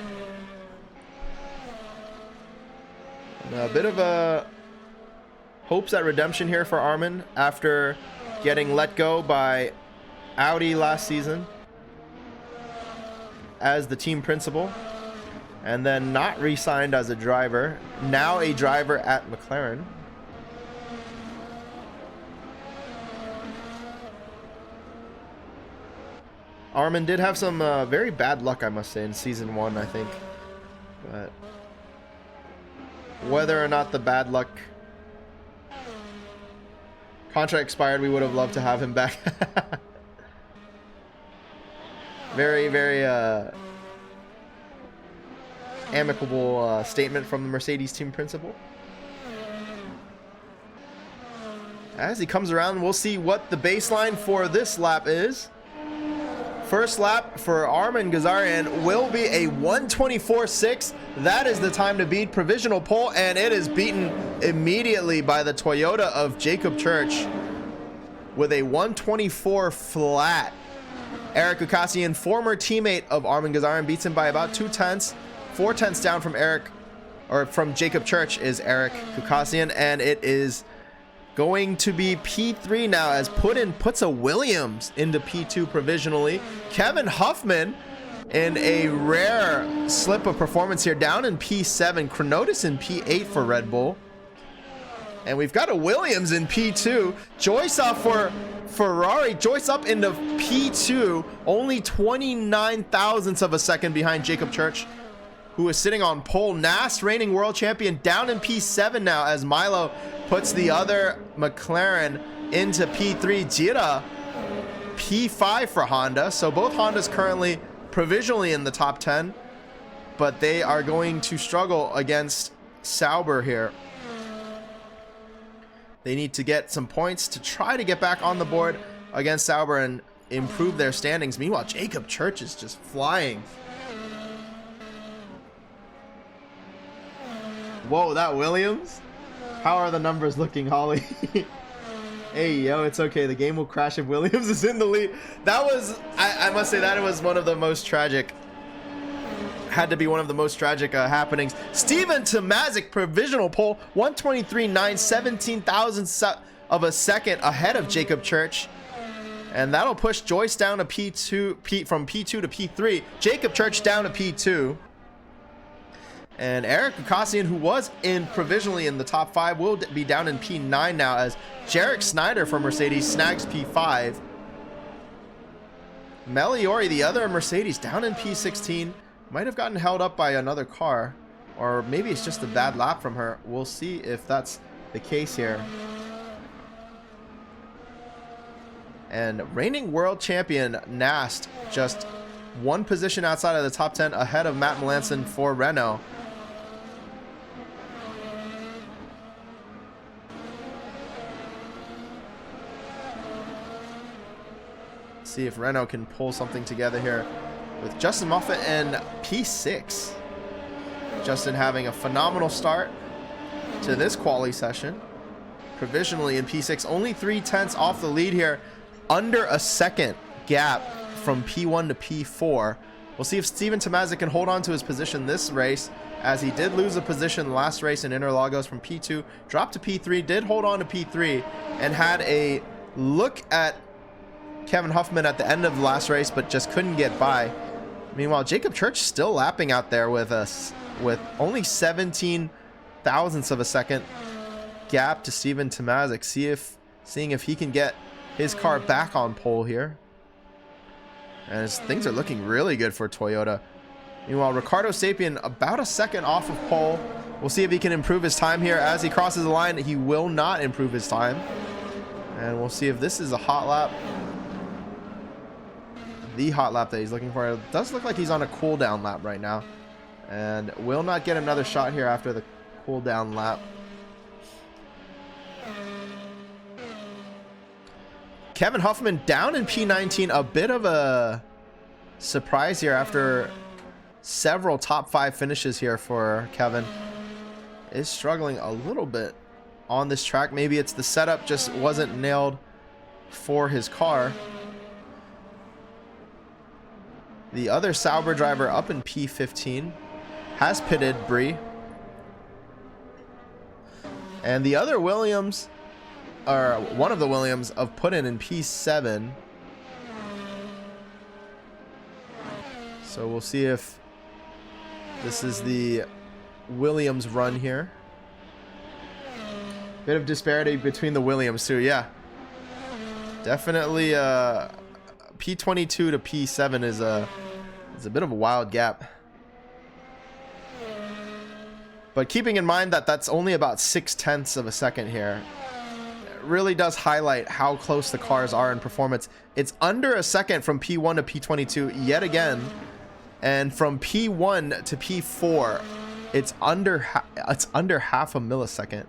A bit of a hopes at redemption here for Armin after getting let go by Audi last season as the team principal, and then not re-signed as a driver. Now a driver at McLaren. Armin did have some very bad luck, I must say, in season 1, I think. But whether or not the bad luck contract expired, we would have loved to have him back. Very, very amicable statement from the Mercedes team principal. As he comes around, we'll see what the baseline for this lap is. First lap for Armin Ghazarian will be a 1:24.6. That is the time to beat provisional pole, and it is beaten immediately by the Toyota of Jacob Church with a 1:24 flat. Eric Kukasian, former teammate of Armin Ghazarian, beats him by about 2 tenths. 4 tenths down from from Jacob Church is Eric Kukasian, and it is going to be P3 now as puts a Williams into P2 provisionally. Kevin Huffman in a rare slip of performance here, down in P7. Chronotis in P8 for Red Bull. And we've got a Williams in P2. Joyce off for Ferrari. Joyce up into P2, only 29 thousandths of a second behind Jacob Church, who is sitting on pole. Nast, reigning world champion, down in P7 now as Milo puts the other McLaren into P3. Jira, P5 for Honda. So both Hondas currently provisionally in the top 10, but they are going to struggle against Sauber here. They need to get some points to try to get back on the board against Sauber and improve their standings. Meanwhile, Jacob Church is just flying. Whoa, that Williams? How are the numbers looking, Holly? Hey, yo, it's okay. The game will crash if Williams is in the lead. That was, I must say, that was one of the most tragic, had to be one of the most tragic happenings. Steven Tomazic, provisional pole, 1:23.9, 17 thousandths of a second ahead of Jacob Church. And that'll push Joyce down to P2, from P2 to P3. Jacob Church down to P2. And Eric Kukasian, who was provisionally in the top 5, will be down in P9 now as Jarek Snyder from Mercedes snags P5. Meliori, the other Mercedes, down in P16. Might have gotten held up by another car, or maybe it's just a bad lap from her. We'll see if that's the case here. And reigning world champion Nast, just one position outside of the top 10 ahead of Matt Melanson for Renault. See if Renault can pull something together here with Justin Moffat in P6. Justin having a phenomenal start to this quali session. Provisionally in P6, only 3 tenths off the lead here. Under a second gap from P1 to P4. We'll see if Steven Tomazic can hold on to his position this race, as he did lose a position last race in Interlagos from P2, dropped to P3, did hold on to P3, and had a look at Kevin Huffman at the end of the last race, but just couldn't get by. Meanwhile, Jacob Church still lapping out there with us, with only 17 thousandths of a second gap to Steven Tomazic. Seeing if he can get his car back on pole here. And things are looking really good for Toyota. Meanwhile, Ricardo Sapien about a second off of pole. We'll see if he can improve his time here. As he crosses the line, he will not improve his time. And we'll see if this is a hot lap. The hot lap that he's looking for. It does look like he's on a cool down lap right now, and will not get another shot here after the cool down lap. Kevin Huffman down in P19, a bit of a surprise here after several top 5 finishes here for Kevin. Is struggling a little bit on this track. Maybe it's the setup just wasn't nailed for his car. The other Sauber driver up in P15 has pitted, Bree. And the other Williams, or one of the Williams, of put in P7. So we'll see if this is the Williams run here. Bit of disparity between the Williams too, yeah. Definitely P22 to P7 is a bit of a wild gap. But keeping in mind that that's only about 0.6 of a second here, it really does highlight how close the cars are in performance. It's under a second from P1 to P22 yet again. And from P1 to P4, it's under half a millisecond.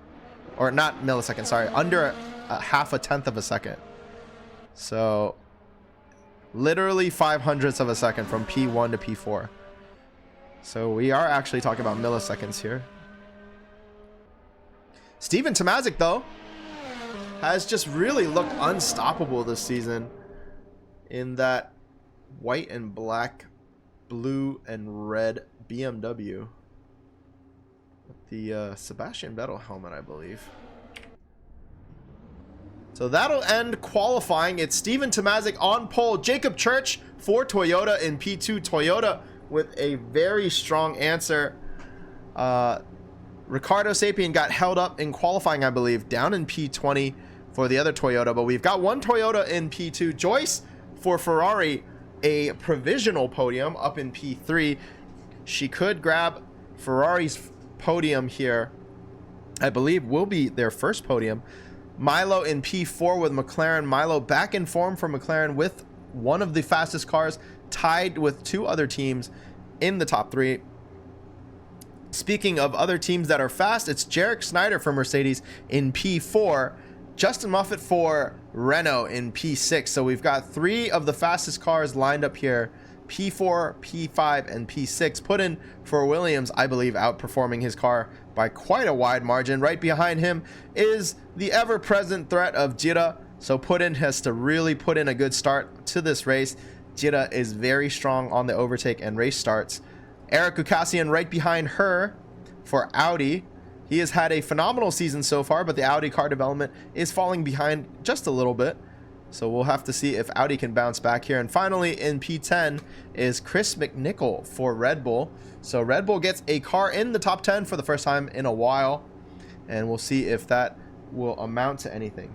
Or not millisecond, sorry, under half a tenth of a second. So literally 0.05 of a second from P1 to P4. So we are actually talking about milliseconds here. Steven Tomazic, though, has just really looked unstoppable this season in that white and black, blue and red BMW. The Sebastian Vettel helmet, I believe. So that'll end qualifying. It's Steven Tomazic on pole. Jacob Church for Toyota in P2. Toyota with a very strong answer. Ricardo Sapien got held up in qualifying, I believe, down in P20 for the other Toyota. But we've got one Toyota in P2. Joyce for Ferrari, a provisional podium up in P3. She could grab Ferrari's podium here. I believe will be their first podium. Milo in P4 with McLaren. Milo back in form for McLaren with one of the fastest cars, tied with two other teams in the top three. Speaking of other teams that are fast, it's Jarek Snyder for Mercedes in P4, Justin Moffitt for Renault in P6. So we've got three of the fastest cars lined up here, P4, P5, and P6. Put in for Williams, I believe, outperforming his car by quite a wide margin. Right behind him is the ever-present threat of Jira. So Putin has to really put in a good start to this race. Jira is very strong on the overtake and race starts. Eric Kukassian right behind her for Audi. He has had a phenomenal season so far, but the Audi car development is falling behind just a little bit. So we'll have to see if Audi can bounce back here. And finally in P10 is Chris McNichol for Red Bull. So Red Bull gets a car in the top 10 for the first time in a while. And we'll see if that will amount to anything.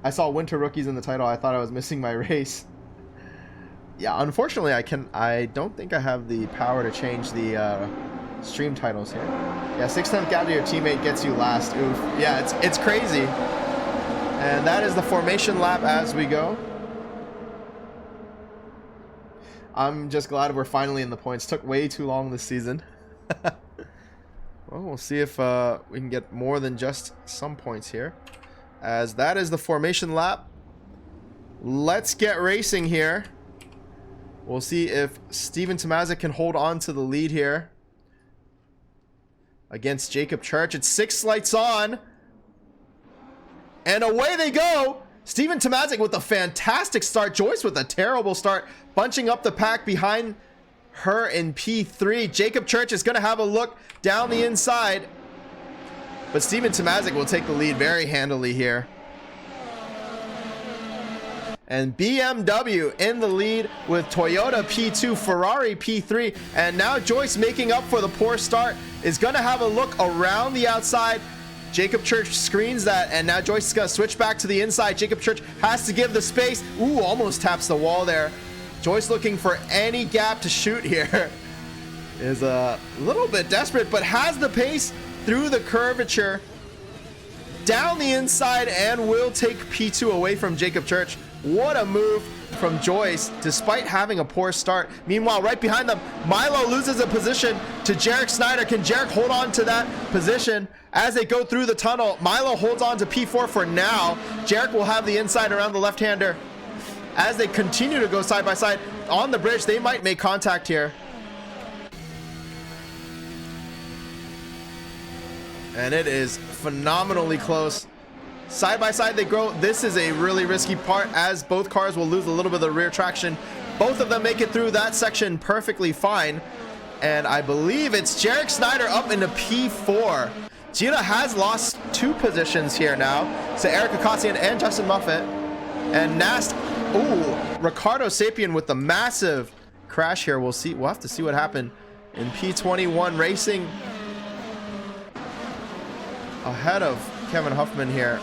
I saw Winter Rookies in the title. I thought I was missing my race. Yeah, unfortunately, I don't think I have the power to change the stream titles here. Yeah, 6/10 gap to your teammate gets you last. Oof. Yeah, it's crazy. And that is the formation lap as we go. I'm just glad we're finally in the points. Took way too long this season. Well, we'll see if we can get more than just some points here. As that is the formation lap. Let's get racing here. We'll see if Steven Tomazic can hold on to the lead here against Jacob Church. It's 6 lights on. And away they go. Steven Tomazic with a fantastic start. Joyce with a terrible start, bunching up the pack behind her in P3. Jacob Church is going to have a look down the inside. But Steven Tomazic will take the lead very handily here. And BMW in the lead with Toyota P2, Ferrari P3. And now Joyce, making up for the poor start, is going to have a look around the outside. Jacob Church screens that, and now Joyce is going to switch back to the inside. Jacob Church has to give the space. Ooh, almost taps the wall there. Joyce looking for any gap to shoot here. Is a little bit desperate, but has the pace through the curvature down the inside and will take P2 away from Jacob Church. What a move from Joyce, despite having a poor start. Meanwhile, right behind them, Milo loses a position to Jarek Snyder. Can Jarek hold on to that position as they go through the tunnel? Milo holds on to P4 for now. Jarek will have the inside around the left-hander. As they continue to go side by side on the bridge, they might make contact here. And it is phenomenally close. Side by side they go. This is a really risky part, as both cars will lose a little bit of the rear traction. Both of them make it through that section perfectly fine. And I believe it's Jarek Snyder up into P4. Gita has lost 2 positions here now. So Eric Akassian and Justin Moffitt. And Nast, ooh, Ricardo Sapien with the massive crash here. We'll see. We'll have to see what happened in P21 racing ahead of Kevin Huffman here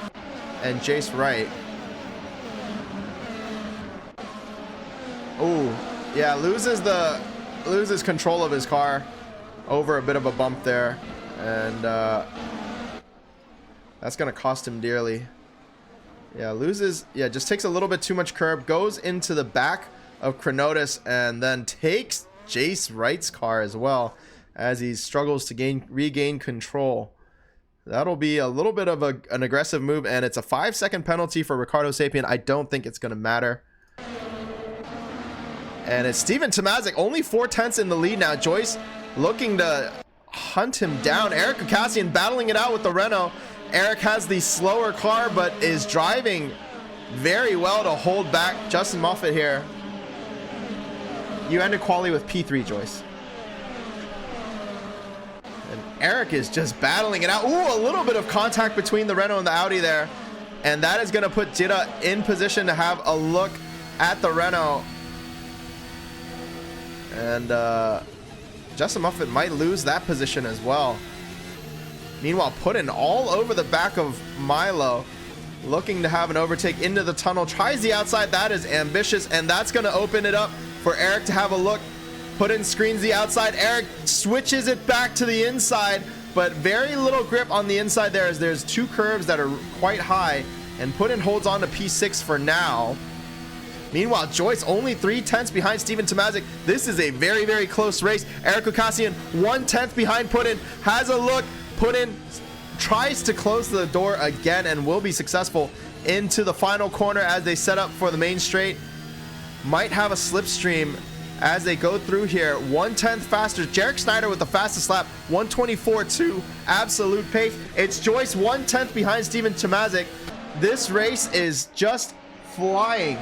and Jace Wright. Oh, yeah, loses control of his car. over a bit of a bump there, and that's gonna cost him dearly. Yeah, loses. Yeah, just takes a little bit too much curb, goes into the back of Chronotis, and then takes Jace Wright's car as well as he struggles to regain control. That'll be a little bit of an aggressive move, and it's a 5-second penalty for Ricardo Sapien. I don't think it's going to matter. And it's Steven Tomazic, only 4/10 in the lead now. Joyce looking to hunt him down. Eric Kakassian battling it out with the Renault. Eric has the slower car, but is driving very well to hold back Justin Moffat here. You ended quali with P3, Joyce. And Eric is just battling it out. Ooh, a little bit of contact between the Renault and the Audi there. And that is going to put Jita in position to have a look at the Renault. And Justin Moffat might lose that position as well. Meanwhile, Putin all over the back of Milo, looking to have an overtake into the tunnel. Tries the outside. That is ambitious, and that's going to open it up for Eric to have a look. Putin screens the outside. Eric switches it back to the inside, but very little grip on the inside there, as there's two curves that are quite high, and Putin holds on to P6 for now. Meanwhile, Joyce only 3/10 behind Steven Tomazic. This is a very, very close race. Eric Kakassian 1/10 behind Putin, has a look. Putin tries to close the door again and will be successful into the final corner as they set up for the main straight. Might have a slipstream as they go through here. 1/10 faster. Jarek Snyder with the fastest lap, 1:24.2 absolute pace. It's Joyce 1/10 behind Steven Tomazic. This race is just flying.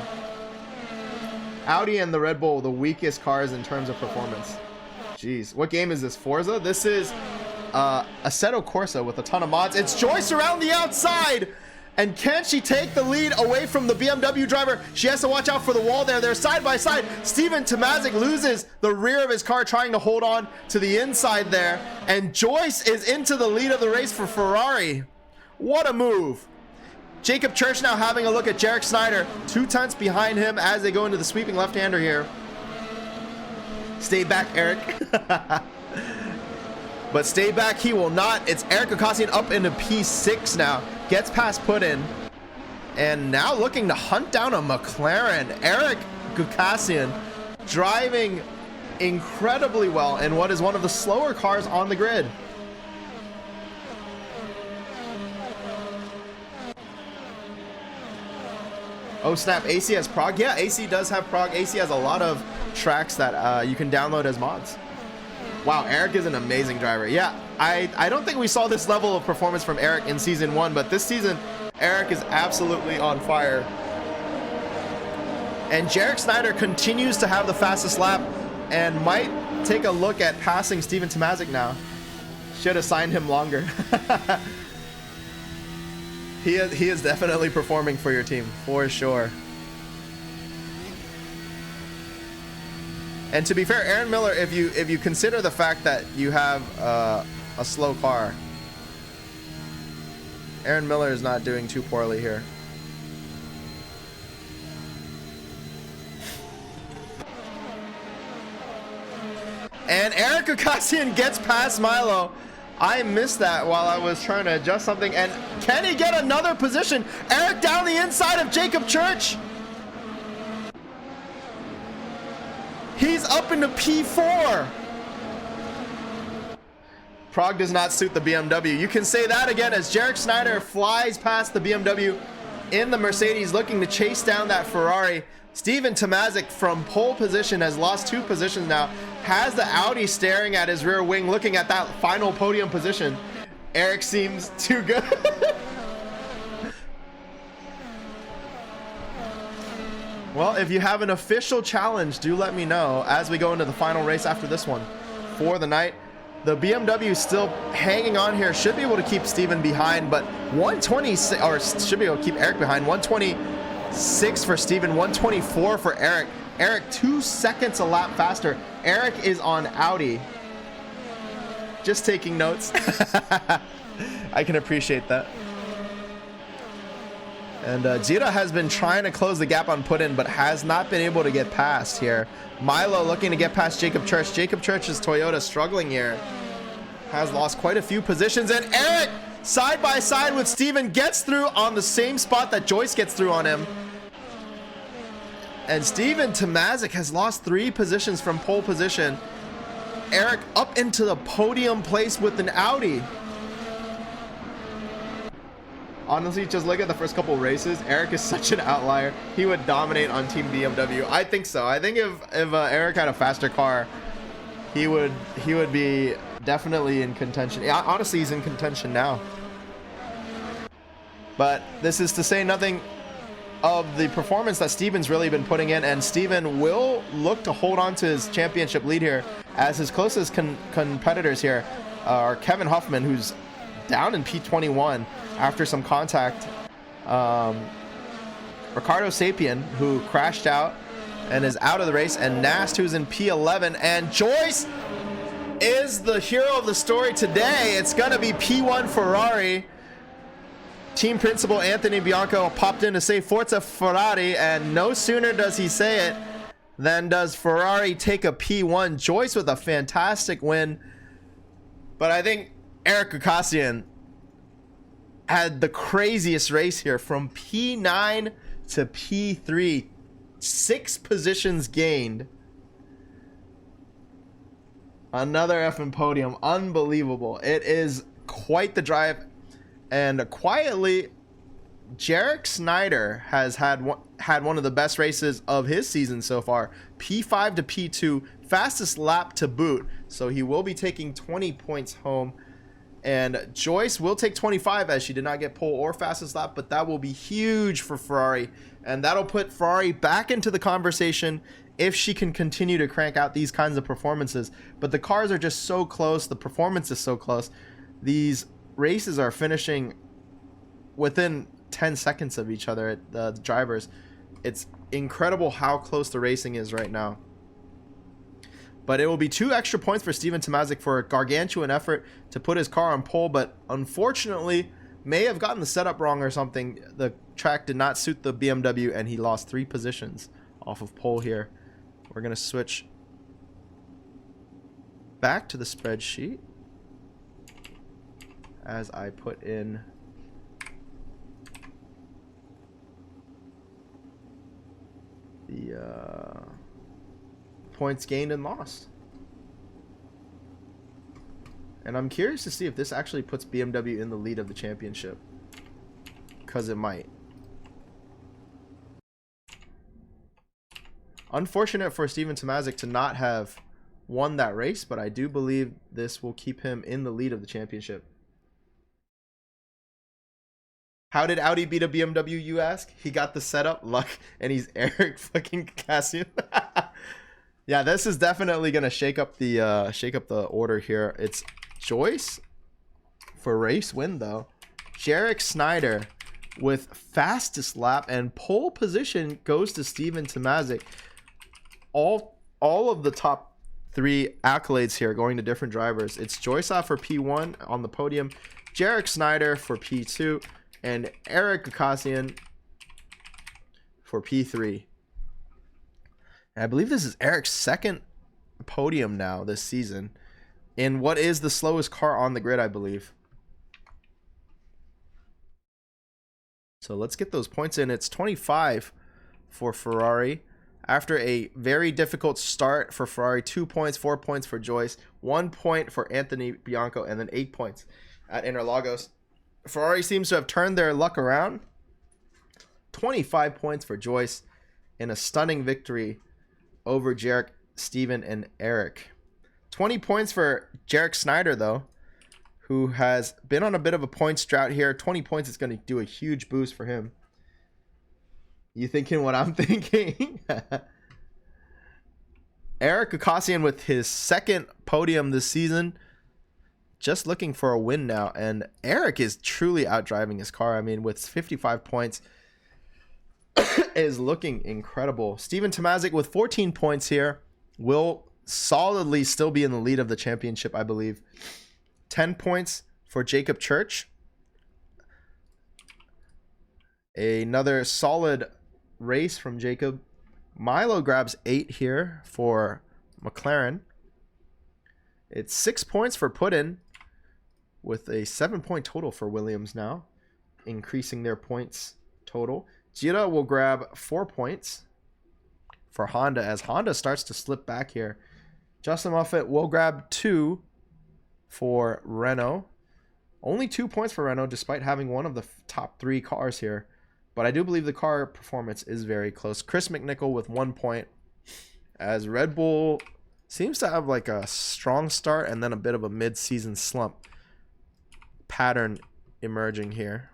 Audi and the Red Bull, the weakest cars in terms of performance. Jeez, what game is this? Forza? This is Assetto Corsa with a ton of mods. It's Joyce around the outside, and can she take the lead away from the BMW driver? She has to watch out for the wall there. They're side by side. Steven Tomazic loses the rear of his car trying to hold on to the inside there, and Joyce is into the lead of the race for Ferrari. What a move. Jacob Church now having a look at Jarek Snyder, 2/10 behind him as they go into the sweeping left-hander here. Stay back, Eric. But stay back he will not. It's Eric Kakassian up into P6 now. Gets past Putin. And now looking to hunt down a McLaren. Eric Kakassian driving incredibly well in what is one of the slower cars on the grid. Oh snap, AC has Prague? Yeah, AC does have Prague. AC has a lot of tracks that you can download as mods. Wow, Eric is an amazing driver. Yeah, I don't think we saw this level of performance from Eric in Season 1, but this season, Eric is absolutely on fire. And Jarek Snyder continues to have the fastest lap and might take a look at passing Steven Tomazic now. Should have signed him longer. He is definitely performing for your team, for sure. And to be fair, Aaron Miller, if you consider the fact that you have a slow car, Aaron Miller is not doing too poorly here. And Eric Kakassian gets past Milo. I missed that while I was trying to adjust something. And can he get another position? Eric down the inside of Jacob Church. He's up into P4. Prague does not suit the BMW. You can say that again as Jarek Snyder flies past the BMW in the Mercedes, looking to chase down that Ferrari. Steven Tomazic from pole position has lost 2 positions now. Has the Audi staring at his rear wing, looking at that final podium position. Eric seems too good. Well, if you have an official challenge, do let me know as we go into the final race after this one for the night. The BMW still hanging on here. Should be able to keep Steven behind, but 126, or should be able to keep Eric behind. 126 for Steven, 124 for Eric. Eric 2 seconds a lap faster. Eric is on Audi. Just taking notes. I can appreciate that. And Zira has been trying to close the gap on put-in, but has not been able to get past here. Milo looking to get past Jacob Church. Jacob Church's Toyota struggling here. Has lost quite a few positions. And Eric, side by side with Steven, gets through on the same spot that Joyce gets through on him. And Steven Tomazic has lost 3 positions from pole position. Eric up into the podium place with an Audi. Honestly, just look at the first couple races. Eric is such an outlier. He would dominate on Team BMW. I think so. I think if Eric had a faster car, he would be definitely in contention. Yeah, honestly, he's in contention now. But this is to say nothing of the performance that Steven's really been putting in, and Steven will look to hold on to his championship lead here, as his closest competitors here are Kevin Huffman, who's down in P21 after some contact, Ricardo Sapien, who crashed out and is out of the race, and Nast, who's in P11, and Joyce is the hero of the story today. It's gonna be P1 Ferrari. Team principal Anthony Bianco popped in to say Forza Ferrari, and no sooner does he say it than does Ferrari take a P1. Joyce with a fantastic win, but I think Eric Kukasian had the craziest race here from P9 to P3. 6 positions gained. Another effing podium. Unbelievable. It is quite the drive. And quietly, Jarek Snyder has had one of the best races of his season so far. P5 to P2, fastest lap to boot. So he will be taking 20 points home. And Joyce will take 25, as she did not get pole or fastest lap, but that will be huge for Ferrari. And that'll put Ferrari back into the conversation if she can continue to crank out these kinds of performances. But the cars are just so close. The performance is so close. These races are finishing within 10 seconds of each other, the drivers. It's incredible how close the racing is right now. But it will be 2 extra points for Steven Tomazic for a gargantuan effort to put his car on pole, but unfortunately may have gotten the setup wrong or something. The track did not suit the BMW, and he lost 3 positions off of pole here. We're going to switch back to the spreadsheet as I put in the points gained and lost. And I'm curious to see if this actually puts BMW in the lead of the championship, because it might. Unfortunate for Steven Tomazic to not have won that race, but I do believe this will keep him in the lead of the championship. How did Audi beat a BMW, you ask? He got the setup, luck, and he's Eric fucking Cassian. Yeah, this is definitely gonna shake up the order here. It's Joyce for race win though. Jarek Snyder with fastest lap, and pole position goes to Steven Tomazic. All of the top 3 accolades here going to different drivers. It's Joyce off for P1 on the podium, Jarek Snyder for P2, and Eric Kukasian for P3. And I believe this is Eric's 2nd podium now this season in what is the slowest car on the grid, I believe. So let's get those points in. It's 25 for Ferrari. After a very difficult start for Ferrari, 2 points, 4 points for Joyce, 1 point for Anthony Bianco, and then 8 points at Interlagos. Ferrari seems to have turned their luck around. 25 points for Joyce in a stunning victory over Jarek, Steven, and Eric. 20 points for Jarek Snyder, though, who has been on a bit of a points drought here. 20 points is going to do a huge boost for him. You thinking what I'm thinking? Eric Kukasian with his 2nd podium this season. Just looking for a win now. And Eric is truly outdriving his car. I mean, with 55 points, is looking incredible. Steven Tomazic with 14 points here will solidly still be in the lead of the championship, I believe. 10 points for Jacob Church. Another solid race from Jacob. Milo grabs 8 here for McLaren. It's 6 points for Puddin, with a 7-point total for Williams now, increasing their points total. Jira will grab 4 points for Honda as Honda starts to slip back here. Justin Muffet will grab 2 for Renault. Only 2 points for Renault despite having one of the top 3 cars here. But I do believe the car performance is very close. Chris McNichol with 1 point, as Red Bull seems to have like a strong start and then a bit of a mid-season slump pattern emerging here.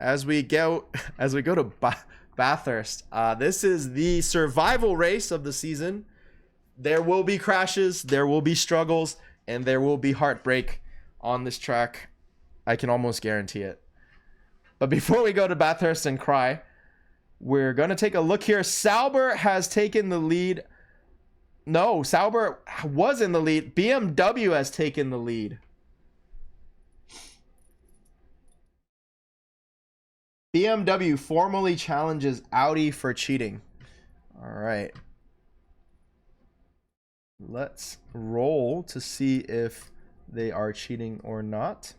As we go to Bathurst, this is the survival race of the season. There will be crashes, there will be struggles, and there will be heartbreak on this track. I can almost guarantee it. But before we go to Bathurst and cry, we're going to take a look here. Sauber has taken the lead. No, Sauber was in the lead. BMW has taken the lead. BMW formally challenges Audi for cheating. All right. Let's roll to see if they are cheating or not.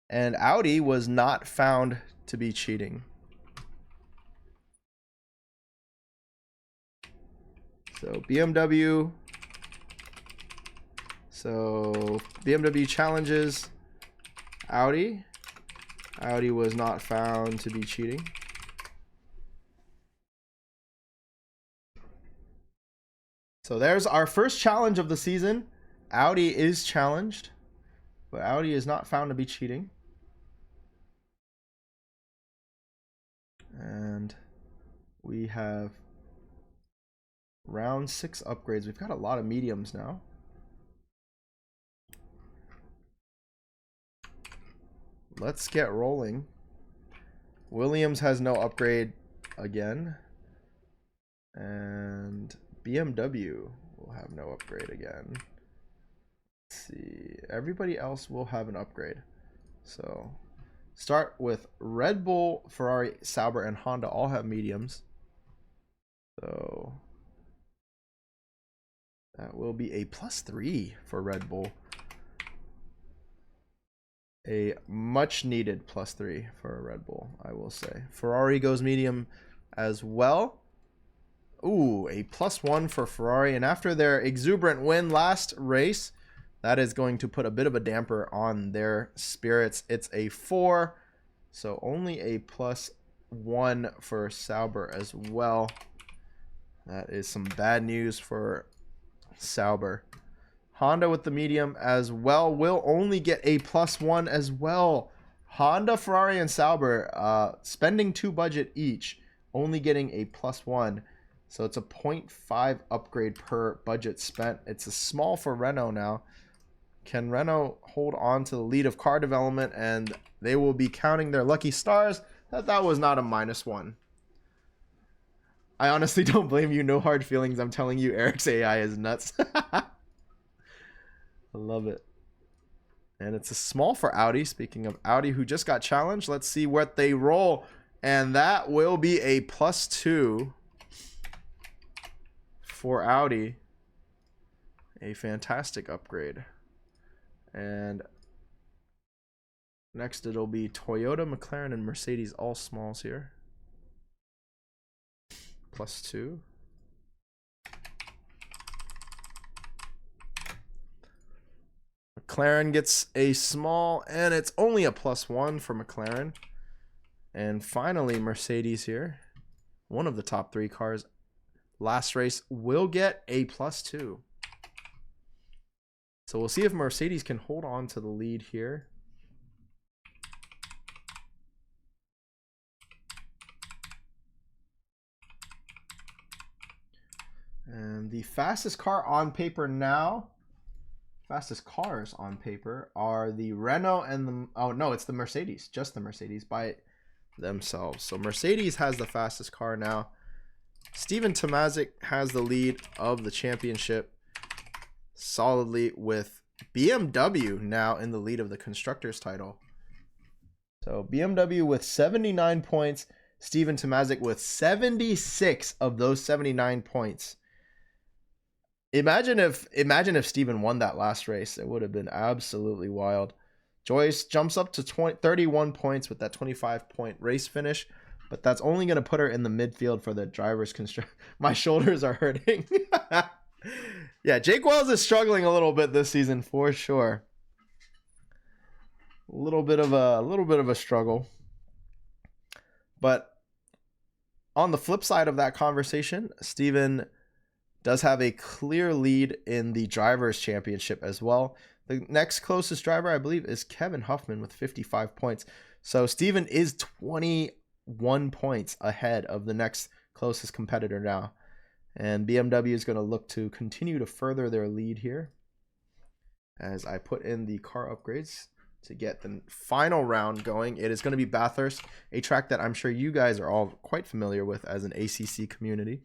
And Audi was not found to be cheating. So BMW challenges Audi. Audi was not found to be cheating. So there's our first challenge of the season. Audi is challenged, but Audi is not found to be cheating. And we have round 6 upgrades. We've got a lot of mediums now. Let's get rolling. Williams has no upgrade again. And BMW will have no upgrade again. Let's see. Everybody else will have an upgrade. So start with Red Bull, Ferrari, Sauber, and Honda all have mediums. So that will be a +3 for Red Bull. A much needed +3 for a Red Bull, I will say. Ferrari goes medium as well. Ooh, a +1 for Ferrari. And after their exuberant win last race, that is going to put a bit of a damper on their spirits. It's a 4, so only a +1 for Sauber as well. That is some bad news for Sauber. Honda with the medium as well will only get a +1 as well. Honda, Ferrari, and Sauber spending 2 budget each, only getting a +1. So it's a 0.5 upgrade per budget spent. It's a small for Renault now. Can Renault hold on to the lead of car development, and they will be counting their lucky stars that was not a -1. I honestly don't blame you. No hard feelings. I'm telling you, Eric's AI is nuts. I love it. And it's a small for Audi. Speaking of Audi, who just got challenged, let's see what they roll. And that will be a +2 for Audi. A fantastic upgrade. And next it'll be Toyota, McLaren, and Mercedes, all smalls here. +2. McLaren gets a small, and it's only a +1 for McLaren. And finally, Mercedes here, one of the top 3 cars last race, will get a +2. So we'll see if Mercedes can hold on to the lead here. And the fastest car on paper now, fastest cars on paper are the Renault and the, oh no, it's the Mercedes, just the Mercedes by themselves. So Mercedes has the fastest car now. Steven Tomazic has the lead of the championship solidly with BMW now in the lead of the Constructors title. So BMW with 79 points. Steven Tomazic with 76 of those 79 points. Imagine if Steven won that last race. It would have been absolutely wild. Joyce jumps up to 31 points with that 25-point race finish, but that's only going to put her in the midfield for the driver's construct. My shoulders are hurting. Yeah, Jake Wells is struggling a little bit this season for sure. A little bit of a struggle. But on the flip side of that conversation, Steven does have a clear lead in the Drivers' Championship as well. The next closest driver, I believe, is Kevin Huffman with 55 points. So Steven is 21 points ahead of the next closest competitor now. And BMW is going to look to continue to further their lead here as I put in the car upgrades to get the final round going. It is going to be Bathurst, a track that I'm sure you guys are all quite familiar with as an ACC community.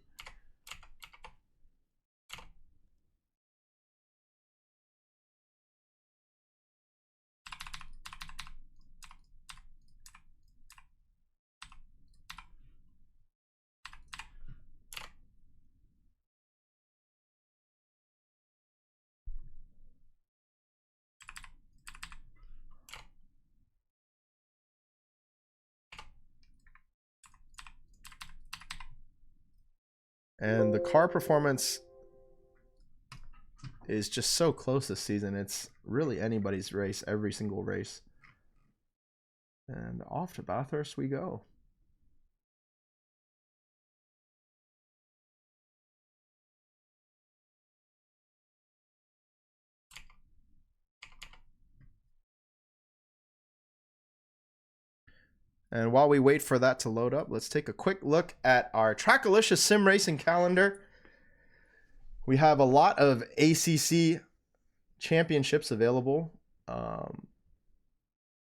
And the car performance is just so close this season. It's really anybody's race, every single race. And off to Bathurst we go. And while we wait for that to load up, let's take a quick look at our Trackalicious Sim Racing calendar. We have a lot of ACC championships available.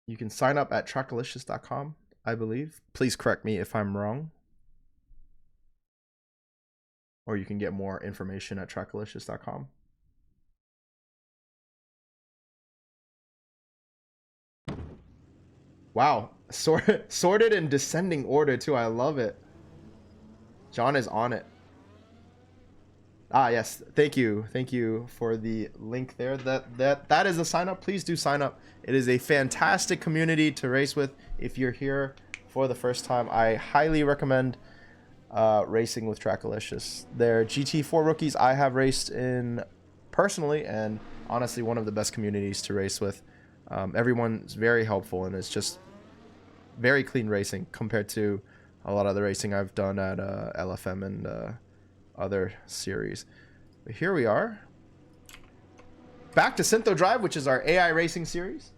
You can sign up at trackalicious.com, I believe. Please correct me if I'm wrong. Or you can get more information at trackalicious.com. Wow, sorted in descending order too. I love it. John is on it. Ah, yes. Thank you for the link there. That is a sign up. Please do sign up. It is a fantastic community to race with. If you're here for the first time, I highly recommend racing with Trackalicious. They're GT4 rookies I have raced in personally, and honestly one of the best communities to race with. Everyone's very helpful, and it's just very clean racing compared to a lot of the racing I've done at LFM and other series. But here we are, back to Synthodrive, which is our AI racing series.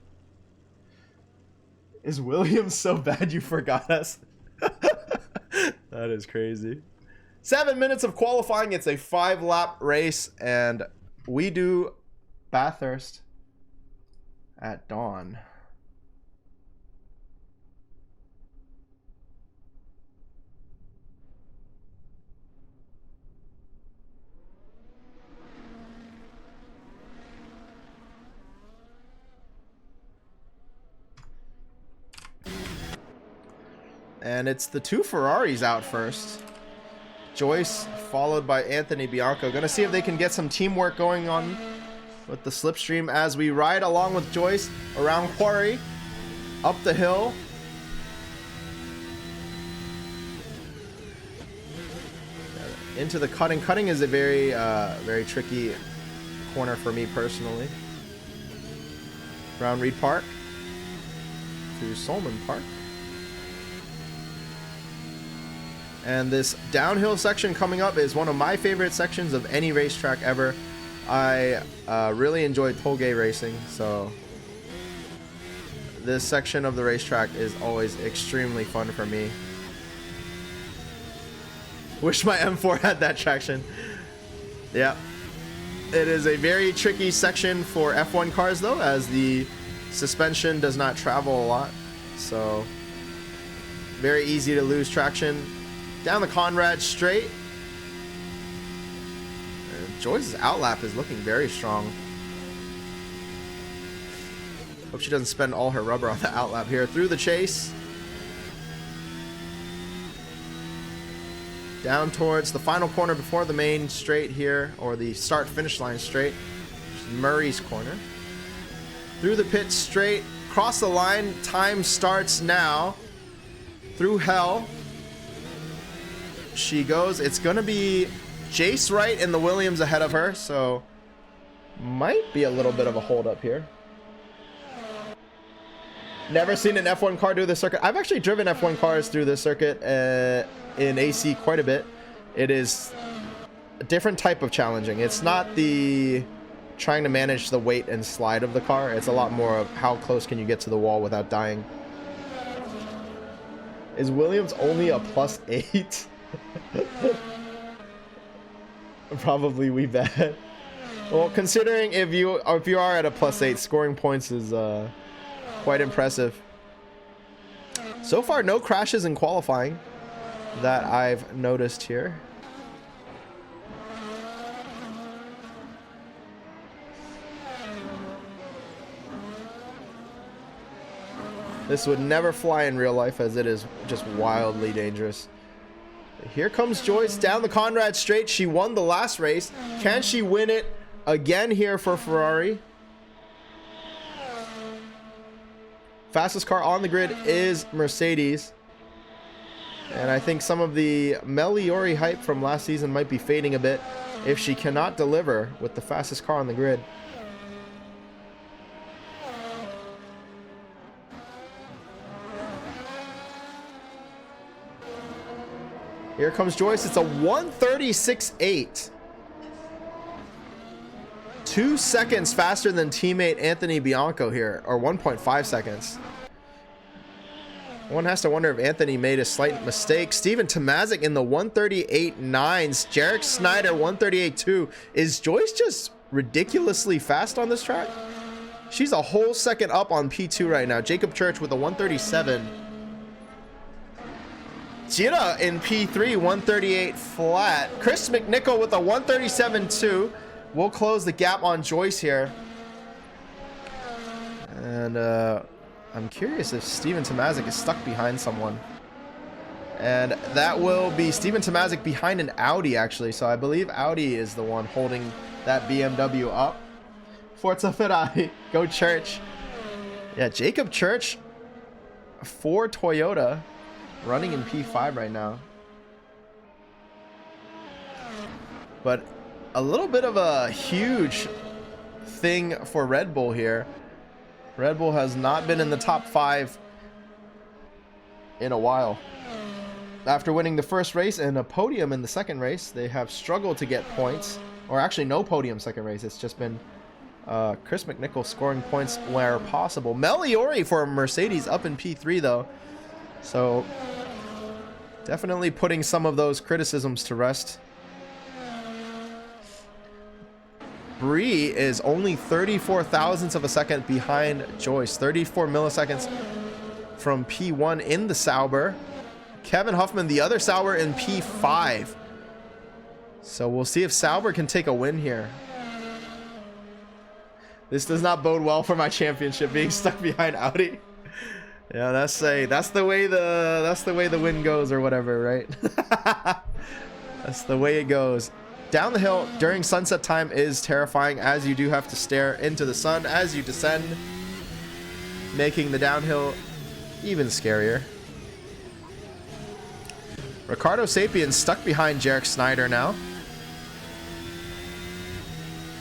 Is Williams so bad you forgot us? That is crazy. 7 minutes of qualifying. It's a 5-lap race, and we do Bathurst at dawn. And it's the two Ferraris out first. Joyce followed by Anthony Bianco. Gonna see if they can get some teamwork going on with the slipstream as we ride along with Joyce around Quarry, up the hill. Into the cutting. Cutting is a very, very tricky corner for me personally. Around Reed Park through Solman Park. And this downhill section coming up is one of my favorite sections of any racetrack ever. I really enjoy tollgate racing, so this section of the racetrack is always extremely fun for me. Wish my M4 had that traction. Yeah. It is a very tricky section for F1 cars though, as the suspension does not travel a lot. So very easy to lose traction. Down the Conrad straight. And Joyce's outlap is looking very strong. Hope she doesn't spend all her rubber on the outlap here. Through the chase. Down towards the final corner before the main straight here, or the start-finish line straight. Murray's corner. Through the pit straight. Cross the line. Time starts now. Through hell. She goes. It's going to be Jace Wright and the Williams ahead of her, so might be a little bit of a hold up here. Never seen an F1 car do the circuit. I've actually driven F1 cars through the circuit in AC quite a bit. It is a different type of challenging. It's not the trying to manage the weight and slide of the car. It's a lot more of how close can you get to the wall without dying. Is Williams only a +8? Probably, we bet. Well, considering if you are at a +8, scoring points is quite impressive. So far, no crashes in qualifying that I've noticed here. This would never fly in real life, as it is just wildly dangerous. Here comes Joyce down the Conrad straight. She won the last race. Can she win it again here for Ferrari? Fastest car on the grid is Mercedes. And I think some of the Meliori hype from last season might be fading a bit if she cannot deliver with the fastest car on the grid. Here comes Joyce. It's a 1:36.8. 2 seconds faster than teammate Anthony Bianco here, or 1.5 seconds. One has to wonder if Anthony made a slight mistake. Steven Tomazic in the 1:38.9s. Jarek Snyder 1:38.2. Is Joyce just ridiculously fast on this track? She's a whole second up on P2 right now. Jacob Church with a 1:37. Jira in P3, 1:38 flat. Chris McNichol with a 1:37.2. We'll close the gap on Joyce here. And I'm curious if Steven Tomazic is stuck behind someone. And that will be Steven Tomazic behind an Audi, actually. So I believe Audi is the one holding that BMW up. Forza Ferrari. Go Church. Yeah, Jacob Church for Toyota. Running in P5 right now. But a little bit of a huge thing for Red Bull here. Red Bull has not been in the top 5 in a while. After winning the first race and a podium in the second race, they have struggled to get points. Or actually no podium second race. It's just been Chris McNichol scoring points where possible. Meliori for Mercedes up in P3 though. So definitely putting some of those criticisms to rest. Bree is only 34 thousandths of a second behind Joyce. 34 milliseconds from P1 in the Sauber. Kevin Huffman, the other Sauber, in P5. So we'll see if Sauber can take a win here. This does not bode well for my championship, being stuck behind Audi. Yeah, that's the way the wind goes, or whatever, right? That's the way it goes. Down the hill during sunset time is terrifying, as you do have to stare into the sun as you descend, making the downhill even scarier. Ricardo Sapien stuck behind Jarek Snyder now.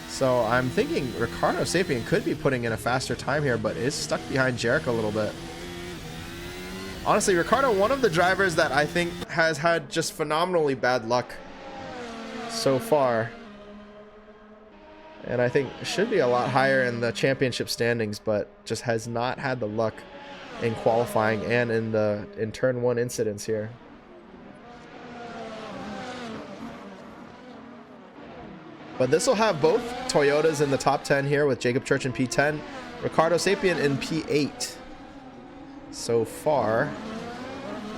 So I'm thinking Ricardo Sapien could be putting in a faster time here, but is stuck behind Jarek a little bit. Honestly, Ricardo, one of the drivers that I think has had just phenomenally bad luck so far. And I think should be a lot higher in the championship standings, but just has not had the luck in qualifying and in turn 1 incidents here. But this will have both Toyotas in the top 10 here, with Jacob Church in P10, Ricardo Sapien in P8. So far.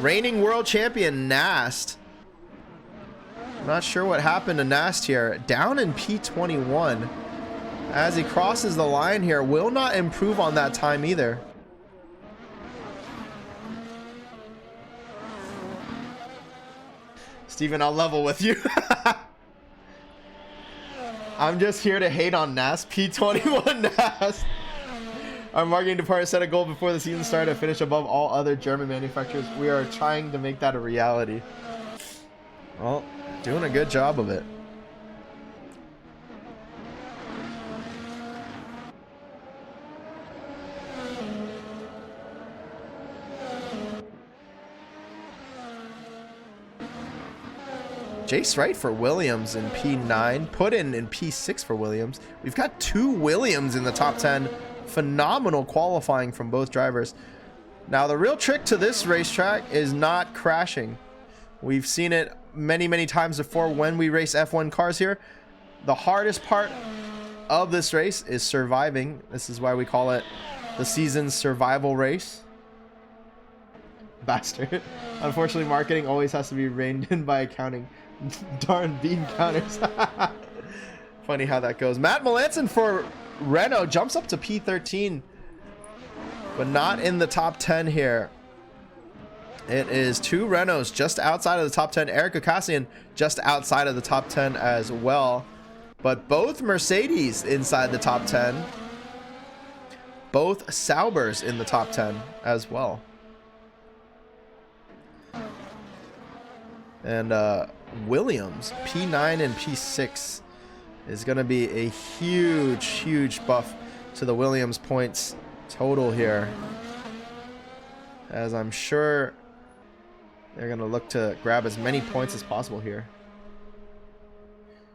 Reigning world champion Nast. Not sure what happened to Nast here. Down in P21. as he crosses the line here. Will not improve on that time either. Steven, I'll level with you. I'm just here to hate on NAS. P21 NAS. Our marketing department set a goal before the season started to finish above all other German manufacturers. We are trying to make that a reality. Well, doing a good job of it. Jace Wright for Williams in P9, put in P6 for Williams. We've got 2 Williams in the top 10. Phenomenal qualifying from both drivers. Now the real trick to this racetrack is not crashing. We've seen it many times before when we race F1 cars here. The hardest part of this race is surviving. This is why we call it the season's survival race. Bastard. Unfortunately, marketing always has to be reined in by accounting. Darn bean counters. Funny how that goes. Matt Melanson for Renault jumps up to P13, but not in the top 10 here. It is 2 Renaults just outside of the top 10. Eric Ocasian just outside of the top 10 as well. But both Mercedes inside the top 10. Both Saubers in the top 10 as well. And Williams, P9 and P6 is going to be a huge buff to the Williams points total here, as I'm sure they're going to look to grab as many points as possible here.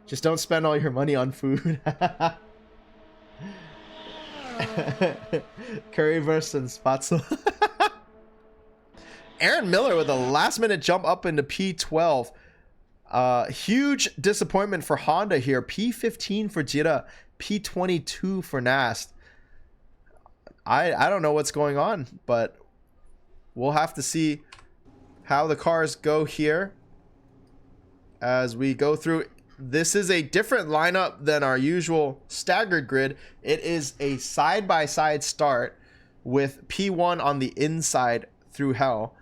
Just don't spend all your money on food. Currywurst and Spatzel. Aaron Miller with a last-minute jump up into P12. Huge disappointment for Honda here. P15 for Jira, P22 for Nast. I don't know what's going on, but we'll have to see how the cars go here as we go through. This is a different lineup than our usual staggered grid. It is a side-by-side start with P1 on the inside through hell.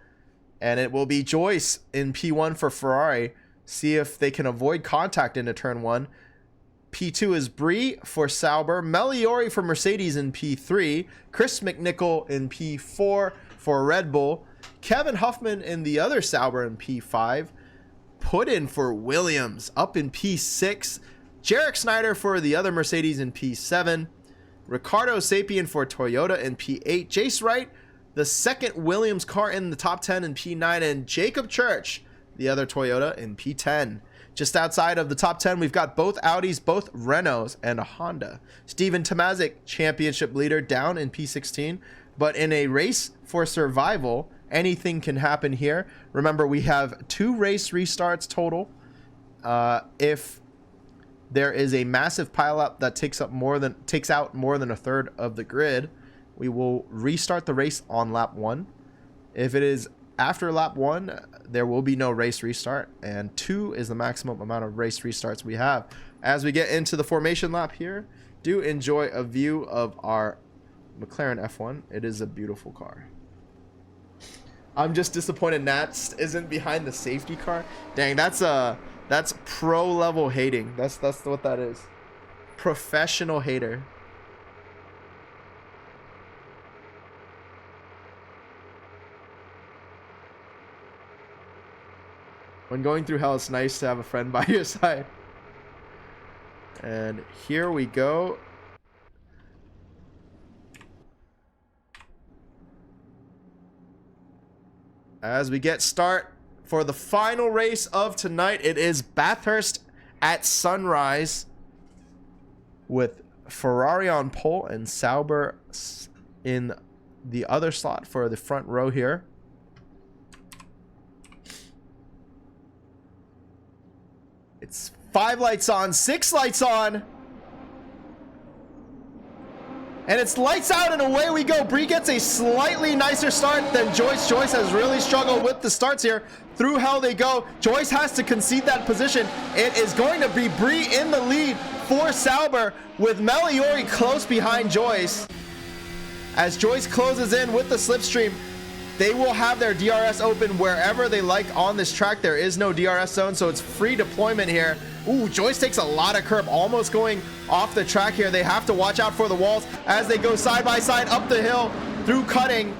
And it will be Joyce in P1 for Ferrari. See if they can avoid contact into turn 1. P2 is Brie for Sauber. Meliori for Mercedes in P3. Chris McNichol in P4 for Red Bull. Kevin Huffman in the other Sauber in P5. Put in for Williams up in P6. Jarek Snyder for the other Mercedes in P7. Ricardo Sapien for Toyota in P8. Jace Wright, the second Williams car in the top 10 in P9, and Jacob Church, the other Toyota, in P10. Just outside of the top 10, we've got both Audis, both Renaults, and a Honda. Steven Tomazic, championship leader, down in P16. But in a race for survival, anything can happen here. Remember, we have 2 race restarts total. If there is a massive pileup that takes out more than a third of the grid, we will restart the race on lap 1. If it is after lap 1, there will be no race restart, and 2 is the maximum amount of race restarts we have. As we get into the formation lap here, do enjoy a view of our McLaren F1. It is a beautiful car. I'm just disappointed Nats isn't behind the safety car. Dang, that's pro level hating. That's what that is. Professional hater. When going through hell, it's nice to have a friend by your side. And here we go. As we get start for the final race of tonight, it is Bathurst at sunrise with Ferrari on pole and Sauber in the other slot for the front row here. It's 5 lights on, 6 lights on. And it's lights out and away we go. Bree gets a slightly nicer start than Joyce. Joyce has really struggled with the starts here. Through hell they go. Joyce has to concede that position. It is going to be Bree in the lead for Sauber with Meliori close behind Joyce. As Joyce closes in with the slipstream, they will have their DRS open wherever they like on this track. There is no DRS zone, so it's free deployment here. Ooh, Joyce takes a lot of curb, almost going off the track here. They have to watch out for the walls as they go side by side up the hill through cutting.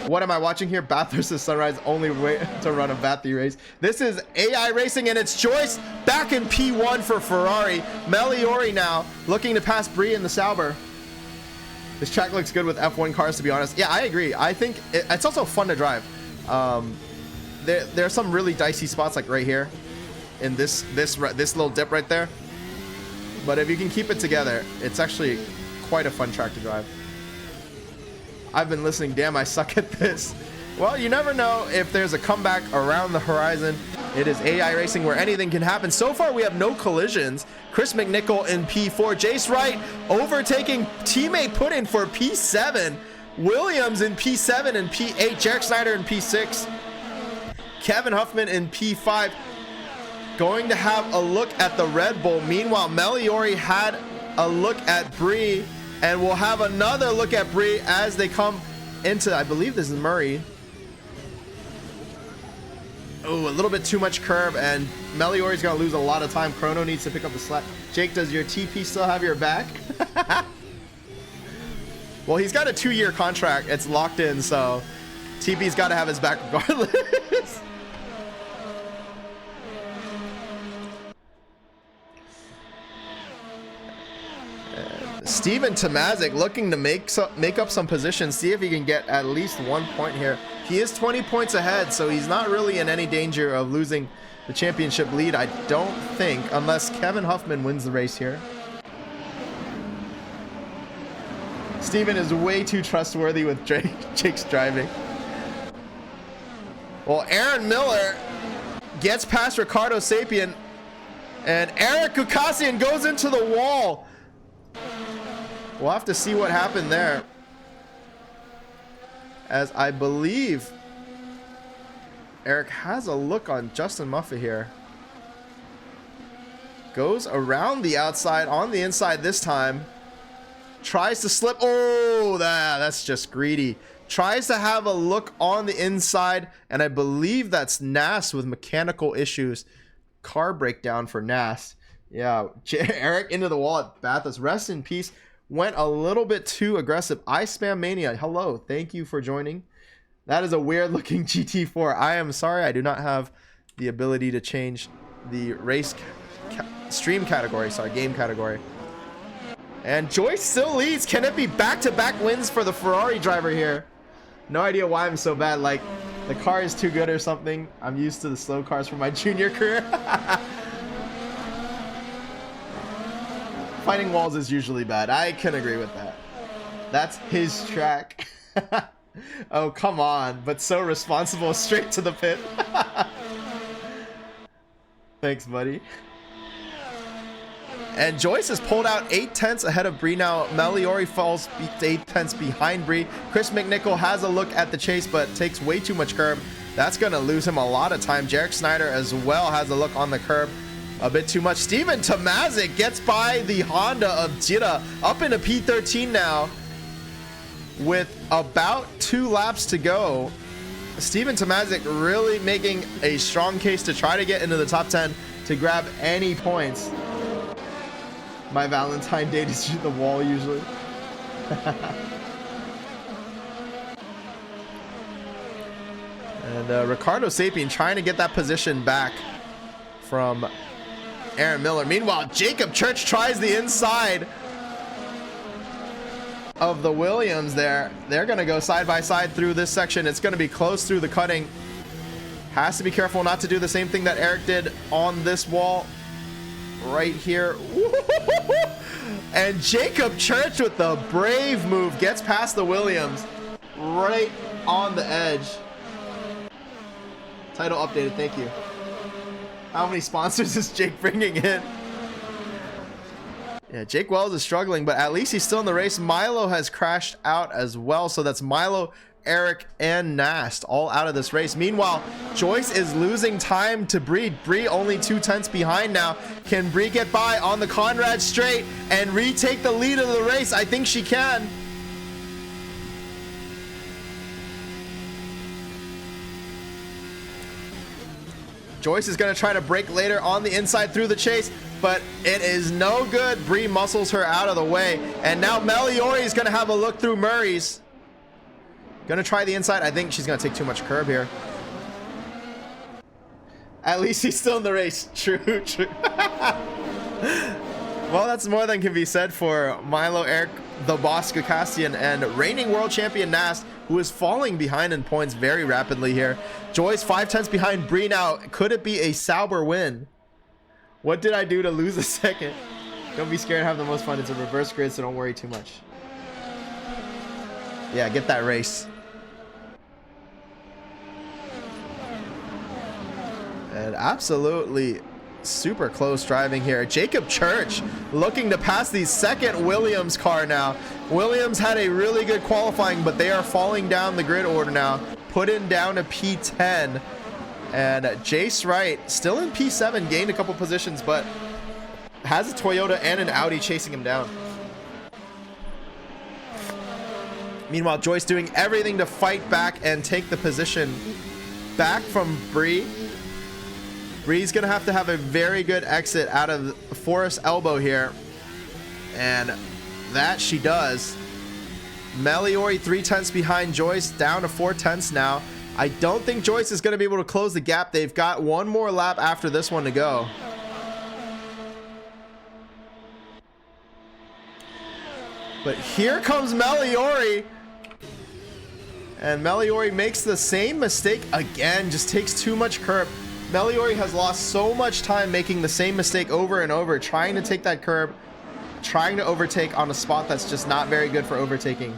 What am I watching here? Bath versus Sunrise, only way to run a Bathy race. This is AI racing, and it's Joyce back in P1 for Ferrari. Meliori now looking to pass Bree in the Sauber. This track looks good with F1 cars, to be honest. Yeah, I agree. I think it's also fun to drive. There are some really dicey spots, like right here in this little dip right there. But if you can keep it together, it's actually quite a fun track to drive. I've been listening. Damn, I suck at this. Well, you never know if there's a comeback around the horizon. It is AI racing where anything can happen. So far, we have no collisions. Chris McNichol in P4. Jace Wright overtaking teammate put in for P7. Williams in P7 and P8. Jarek Snyder in P6. Kevin Huffman in P5. Going to have a look at the Red Bull. Meanwhile, Meliori had a look at Bree. And we'll have another look at Bree as they come into, I believe this is Murray. Oh, a little bit too much curb, and Meliori's gonna lose a lot of time. Chrono needs to pick up the slack. Jake, does your TP still have your back? Well, he's got a 2-year contract. It's locked in, so TP's got to have his back regardless. Steven Tomazic looking to make up some positions, see if he can get at least 1 point here. He is 20 points ahead, so he's not really in any danger of losing the championship lead, I don't think, unless Kevin Huffman wins the race here. Steven is way too trustworthy with Jake's driving. Well, Aaron Miller gets past Ricardo Sapien, and Eric Kukassian goes into the wall. We'll have to see what happened there, as I believe Eric has a look on Justin Muffet here. Goes around the outside, on the inside this time. Tries to slip. Oh, that's just greedy. Tries to have a look on the inside, and I believe that's Nas with mechanical issues. Car breakdown for Nas. Yeah, Eric into the wall at Bathurst. Rest in peace. Went a little bit too aggressive. I Spam Mania, hello, thank you for joining. That is a weird looking GT4. I am sorry, I do not have the ability to change the race stream category, sorry, game category. And Joyce still leads. Can it be back-to-back wins for the Ferrari driver here? No idea why I'm so bad. Like, the car is too good or something. I'm used to the slow cars from my junior career. Fighting walls is usually bad. I can agree with that. That's his track. Oh, come on. But so responsible, straight to the pit. Thanks, buddy. And Joyce has pulled out 8 tenths ahead of Bree now. Meliori falls 8 tenths behind Bree. Chris McNichol has a look at the chase, but takes way too much curb. That's going to lose him a lot of time. Jarek Snyder as well has a look on the curb. A bit too much. Steven Tomazic gets by the Honda of Jira, up into P13 now with about 2 laps to go. Steven Tomazic really making a strong case to try to get into the top 10 to grab any points. My Valentine date is the wall usually. And Ricardo Sapien trying to get that position back from Aaron Miller. Meanwhile, Jacob Church tries the inside of the Williams there. They're going to go side by side through this section. It's going to be close through the cutting. Has to be careful not to do the same thing that Eric did on this wall right here. And Jacob Church with the brave move gets past the Williams right on the edge. Title updated, thank you. How many sponsors is Jake bringing in? Yeah, Jake Wells is struggling, but at least he's still in the race. Milo has crashed out as well, so that's Milo, Eric, and Nast all out of this race. Meanwhile, Joyce is losing time to Bree. Bree only 2/10 behind now. Can Bree get by on the Conrad straight and retake the lead of the race? I think she can. Joyce is going to try to break later on the inside through the chase, but it is no good. Bree muscles her out of the way, and now Meliori is going to have a look through Murray's. Going to try the inside. I think she's going to take too much curb here. At least he's still in the race. True, true. Well, that's more than can be said for Milo, Eric, the Boss Kakastian, and reigning world champion Nast, who is falling behind in points very rapidly here. Joyce 5/10 behind Bree now. Could it be a Sauber win? What did I do to lose a second? Don't be scared, have the most fun. It's a reverse grid, so don't worry too much. Yeah, get that race. And absolutely super close driving here. Jacob Church looking to pass the second Williams car now. Williams had a really good qualifying, but they are falling down the grid order now. Put in down to P10. And Jace Wright still in P7, gained a couple positions, but has a Toyota and an Audi chasing him down. Meanwhile, Joyce doing everything to fight back and take the position back from Bree. Bree's gonna have to have a very good exit out of Forest Elbow here, and that she does. Meliori 3/10 behind Joyce, down to 4/10 now. I don't think Joyce is gonna be able to close the gap. They've got one more lap after this one to go. But here comes Meliori. And Meliori makes the same mistake again, just takes too much curb. Meliori has lost so much time making the same mistake over and over, trying to take that curb, trying to overtake on a spot that's just not very good for overtaking.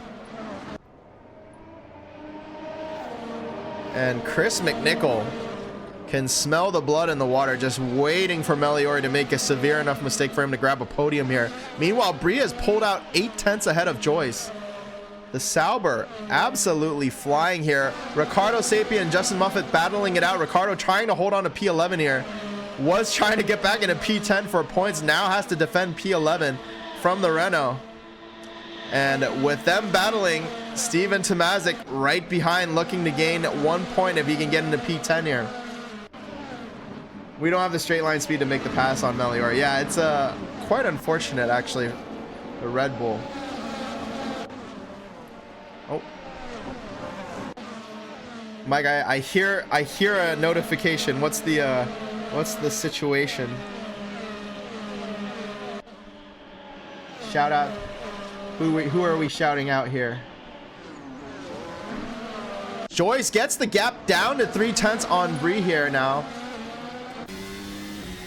And Chris McNichol can smell the blood in the water, just waiting for Meliori to make a severe enough mistake for him to grab a podium here. Meanwhile, Bree has pulled out 8/10 ahead of Joyce. The Sauber absolutely flying here. Ricardo Sapien and Justin Muffet battling it out. Ricardo trying to hold on to P11 here. Was trying to get back into P10 for points. Now has to defend P11 from the Renault. And with them battling, Steven Tomazic right behind, looking to gain 1 point if he can get into P10 here. We don't have the straight line speed to make the pass on Meliori. Yeah, it's quite unfortunate actually, the Red Bull. Oh, Mike, I hear a notification. What's the situation? Shout out. Who are we shouting out here? Joyce gets the gap down to 3/10 on Bree here now.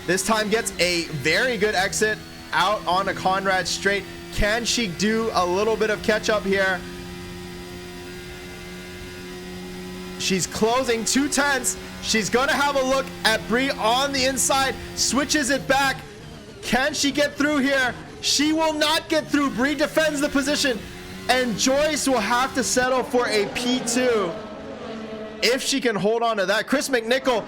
This time gets a very good exit out on a Conrad straight. Can she do a little bit of catch up here? She's closing 2/10. She's gonna have a look at Bree on the inside, switches it back. Can she get through here? She will not get through. Bree defends the position, and Joyce will have to settle for a P2 if she can hold on to that. Chris McNichol,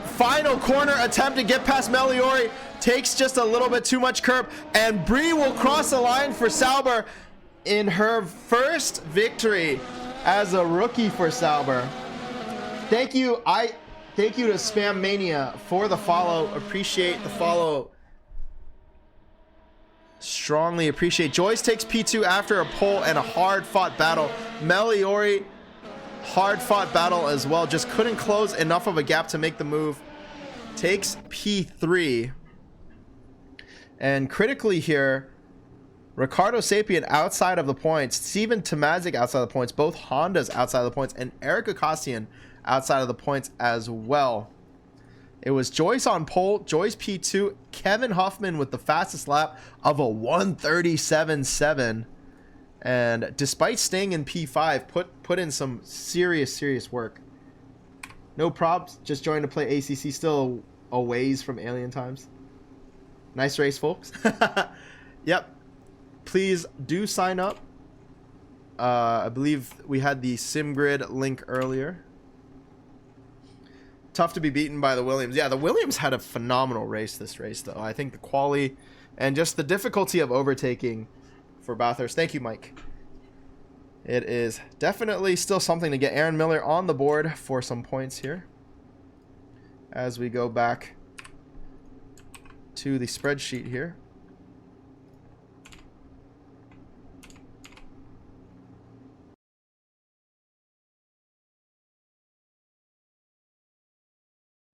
final corner attempt to get past Meliori, takes just a little bit too much curb, and Bree will cross the line for Sauber in her first victory as a rookie for Sauber. Thank you to Spam Mania for the follow. Appreciate the follow. Strongly appreciate. Joyce takes P2 after a pole and a hard-fought battle. Meliori, hard-fought battle as well. Just couldn't close enough of a gap to make the move. Takes P3. And critically here, Ricardo Sapien outside of the points, Steven Tomazic outside of the points, both Hondas outside of the points, and Eric Akassian outside of the points as well. It was Joyce on pole, Joyce P2, Kevin Huffman with the fastest lap of a 1:37.7. And despite staying in P5, put in some serious work. No props, just joined to play ACC, still a ways from Alien Times. Nice race, folks. Yep. Please do sign up. I believe we had the SimGrid link earlier. Tough to be beaten by the Williams. Yeah, the Williams had a phenomenal race this race, though. I think the quali and just the difficulty of overtaking for Bathurst. Thank you, Mike. It is definitely still something to get Aaron Miller on the board for some points here. As we go back to the spreadsheet here.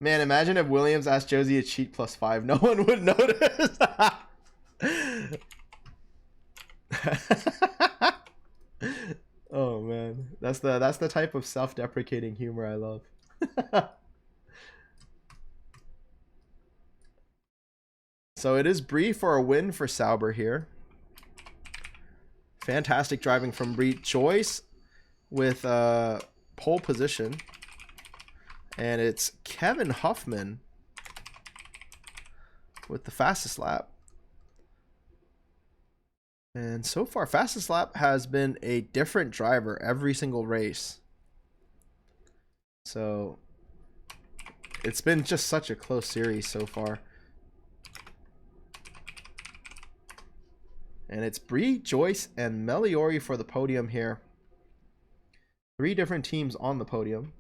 Man, imagine if Williams asked Josie to cheat +5. No one would notice. Oh man, that's the type of self-deprecating humor I love. So it is Bree for a win for Sauber here. Fantastic driving from Bree. Joyce with pole position. And it's Kevin Huffman with the fastest lap. And so far, fastest lap has been a different driver every single race. So it's been just such a close series so far. And it's Bree, Joyce, and Meliori for the podium here. 3 different teams on the podium.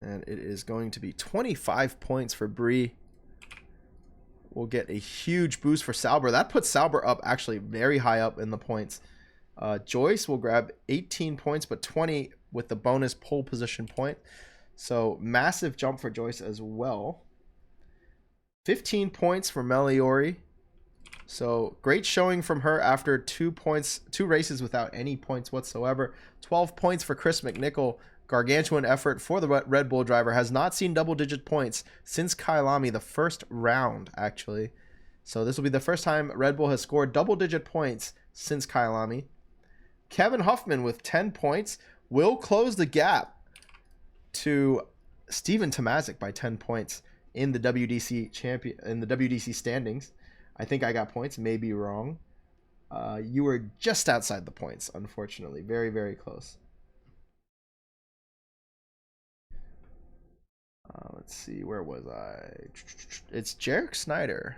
And it is going to be 25 points for Bree. We'll get a huge boost for Sauber. That puts Sauber up actually very high up in the points. Joyce will grab 18 points, but 20 with the bonus pole position point. So massive jump for Joyce as well. 15 points for Meliori. So great showing from her after 2 races without any points whatsoever. 12 points for Chris McNichol. Gargantuan effort for the Red Bull driver. Has not seen double-digit points since Kailami, the first round, actually. So this will be the first time Red Bull has scored double-digit points since Kailami. Kevin Huffman with 10 points will close the gap to Steven Tomazic by 10 points in the WDC standings. I think I got points, maybe wrong. You were just outside the points, unfortunately. Very, very close. Let's see, where was I? It's Jarek Snyder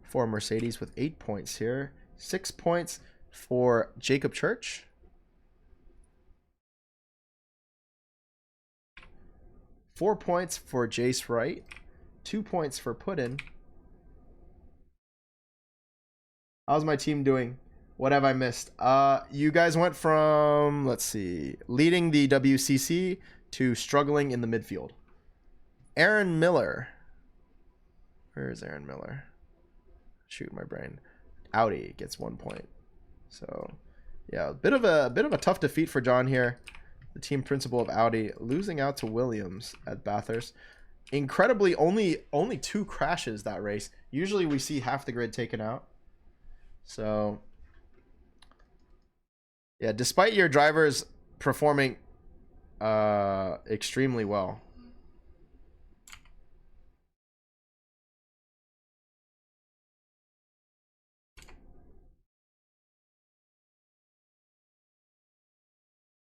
for Mercedes with 8 points here. 6 points for Jacob Church. 4 points for Jace Wright. 2 points for Puddin. How's my team doing? What have I missed? You guys went from, let's see, leading the WCC to struggling in the midfield. Aaron Miller. Where is Aaron Miller? Shoot, my brain. Audi gets 1 point. So, yeah, a bit of a tough defeat for John here. The team principal of Audi losing out to Williams at Bathurst. Incredibly, only 2 crashes that race. Usually we see half the grid taken out. So, yeah, despite your drivers performing extremely well.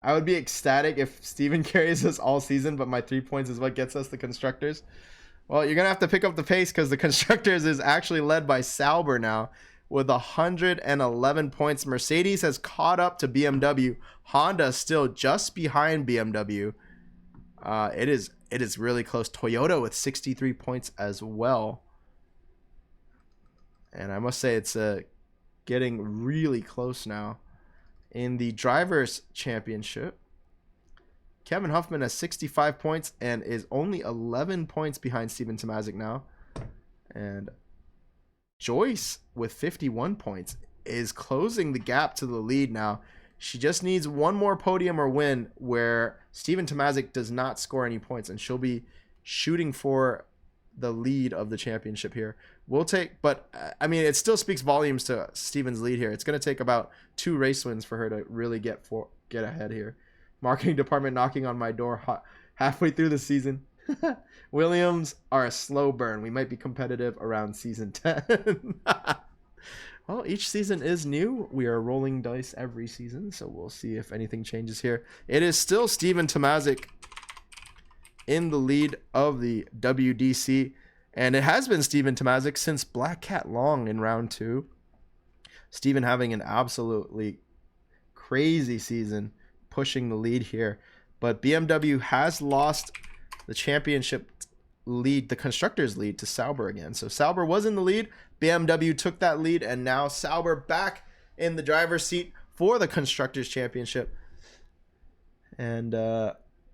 I would be ecstatic if Steven carries us all season, but my 3 points is what gets us the Constructors. Well, you're going to have to pick up the pace because the Constructors is actually led by Sauber now with 111 points. Mercedes has caught up to BMW. Honda still just behind BMW. It is really close. Toyota with 63 points as well. And I must say it's getting really close now. In the Drivers' Championship, Kevin Huffman has 65 points and is only 11 points behind Steven Tomazic now. And Joyce with 51 points is closing the gap to the lead now. She just needs one more podium or win where Steven Tomazic does not score any points, and she'll be shooting for the lead of the championship here. But I mean, it still speaks volumes to Steven's lead here. It's going to take about 2 race wins for her to really get ahead here. Marketing department knocking on my door halfway through the season. Williams are a slow burn. We might be competitive around season 10. Well, each season is new. We are rolling dice every season, so we'll see if anything changes here. It is still Steven Tomazic in the lead of the WDC, and it has been Steven Tomazic since Black Cat Long in round 2. Steven having an absolutely crazy season, pushing the lead here. But BMW has lost the championship lead, the constructors lead, to Sauber again. So Sauber was in the lead, BMW took that lead, and now Sauber back in the driver's seat for the constructors championship. And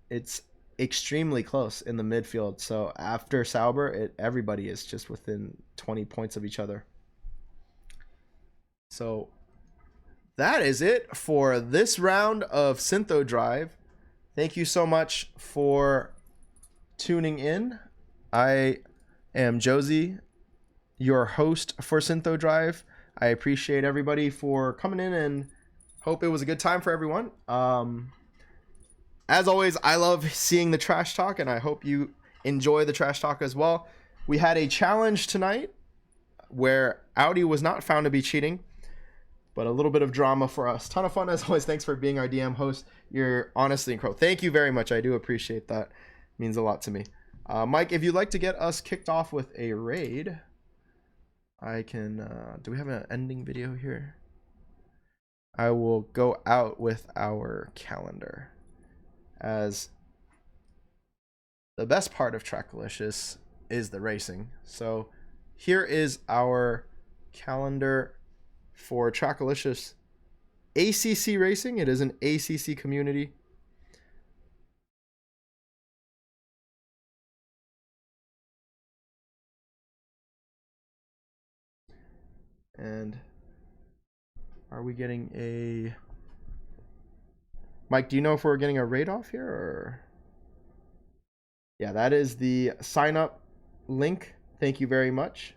it's extremely close in the midfield. So after Sauber, everybody is just within 20 points of each other. So that is it for this round of Synthodrive. Thank you so much for tuning in. I am Josie, your host for Synthodrive. I appreciate everybody for coming in and hope it was a good time for everyone. As always, I love seeing the trash talk, and I hope you enjoy the trash talk as well. We had a challenge tonight where Audi was not found to be cheating, but a little bit of drama for us. Ton of fun as always. Thanks for being our DM host. You're honestly incredible. Thank you very much. I do appreciate that. It means a lot to me. Mike, if you'd like to get us kicked off with a raid, I can... do we have an ending video here? I will go out with our calendar, as the best part of Trackalicious is the racing. So here is our calendar for Trackalicious ACC Racing. It is an ACC community. And are we getting a... Mike, do you know if we're getting a raid off here, or... Yeah, that is the sign up link. Thank you very much.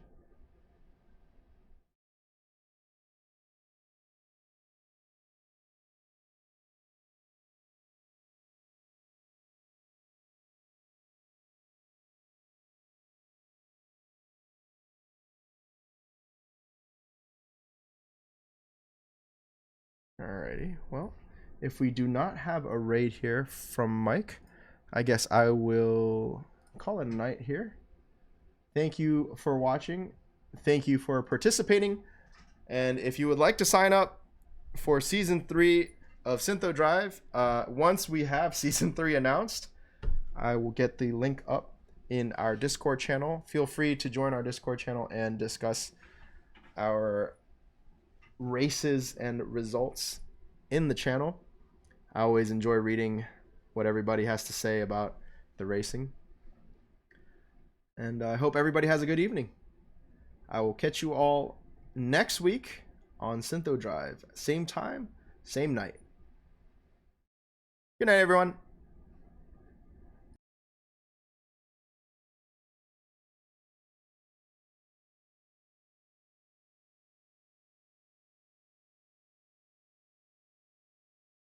Alrighty, well, if we do not have a raid here from Mike, I guess I will call it a night here. Thank you for watching. Thank you for participating. And if you would like to sign up for Season 3 of Synthodrive, once we have Season 3 announced, I will get the link up in our Discord channel. Feel free to join our Discord channel and discuss our races and results in the channel. I always enjoy reading what everybody has to say about the racing. And I hope everybody has a good evening. I will catch you all next week on Synthodrive. Same time, same night. Good night, everyone.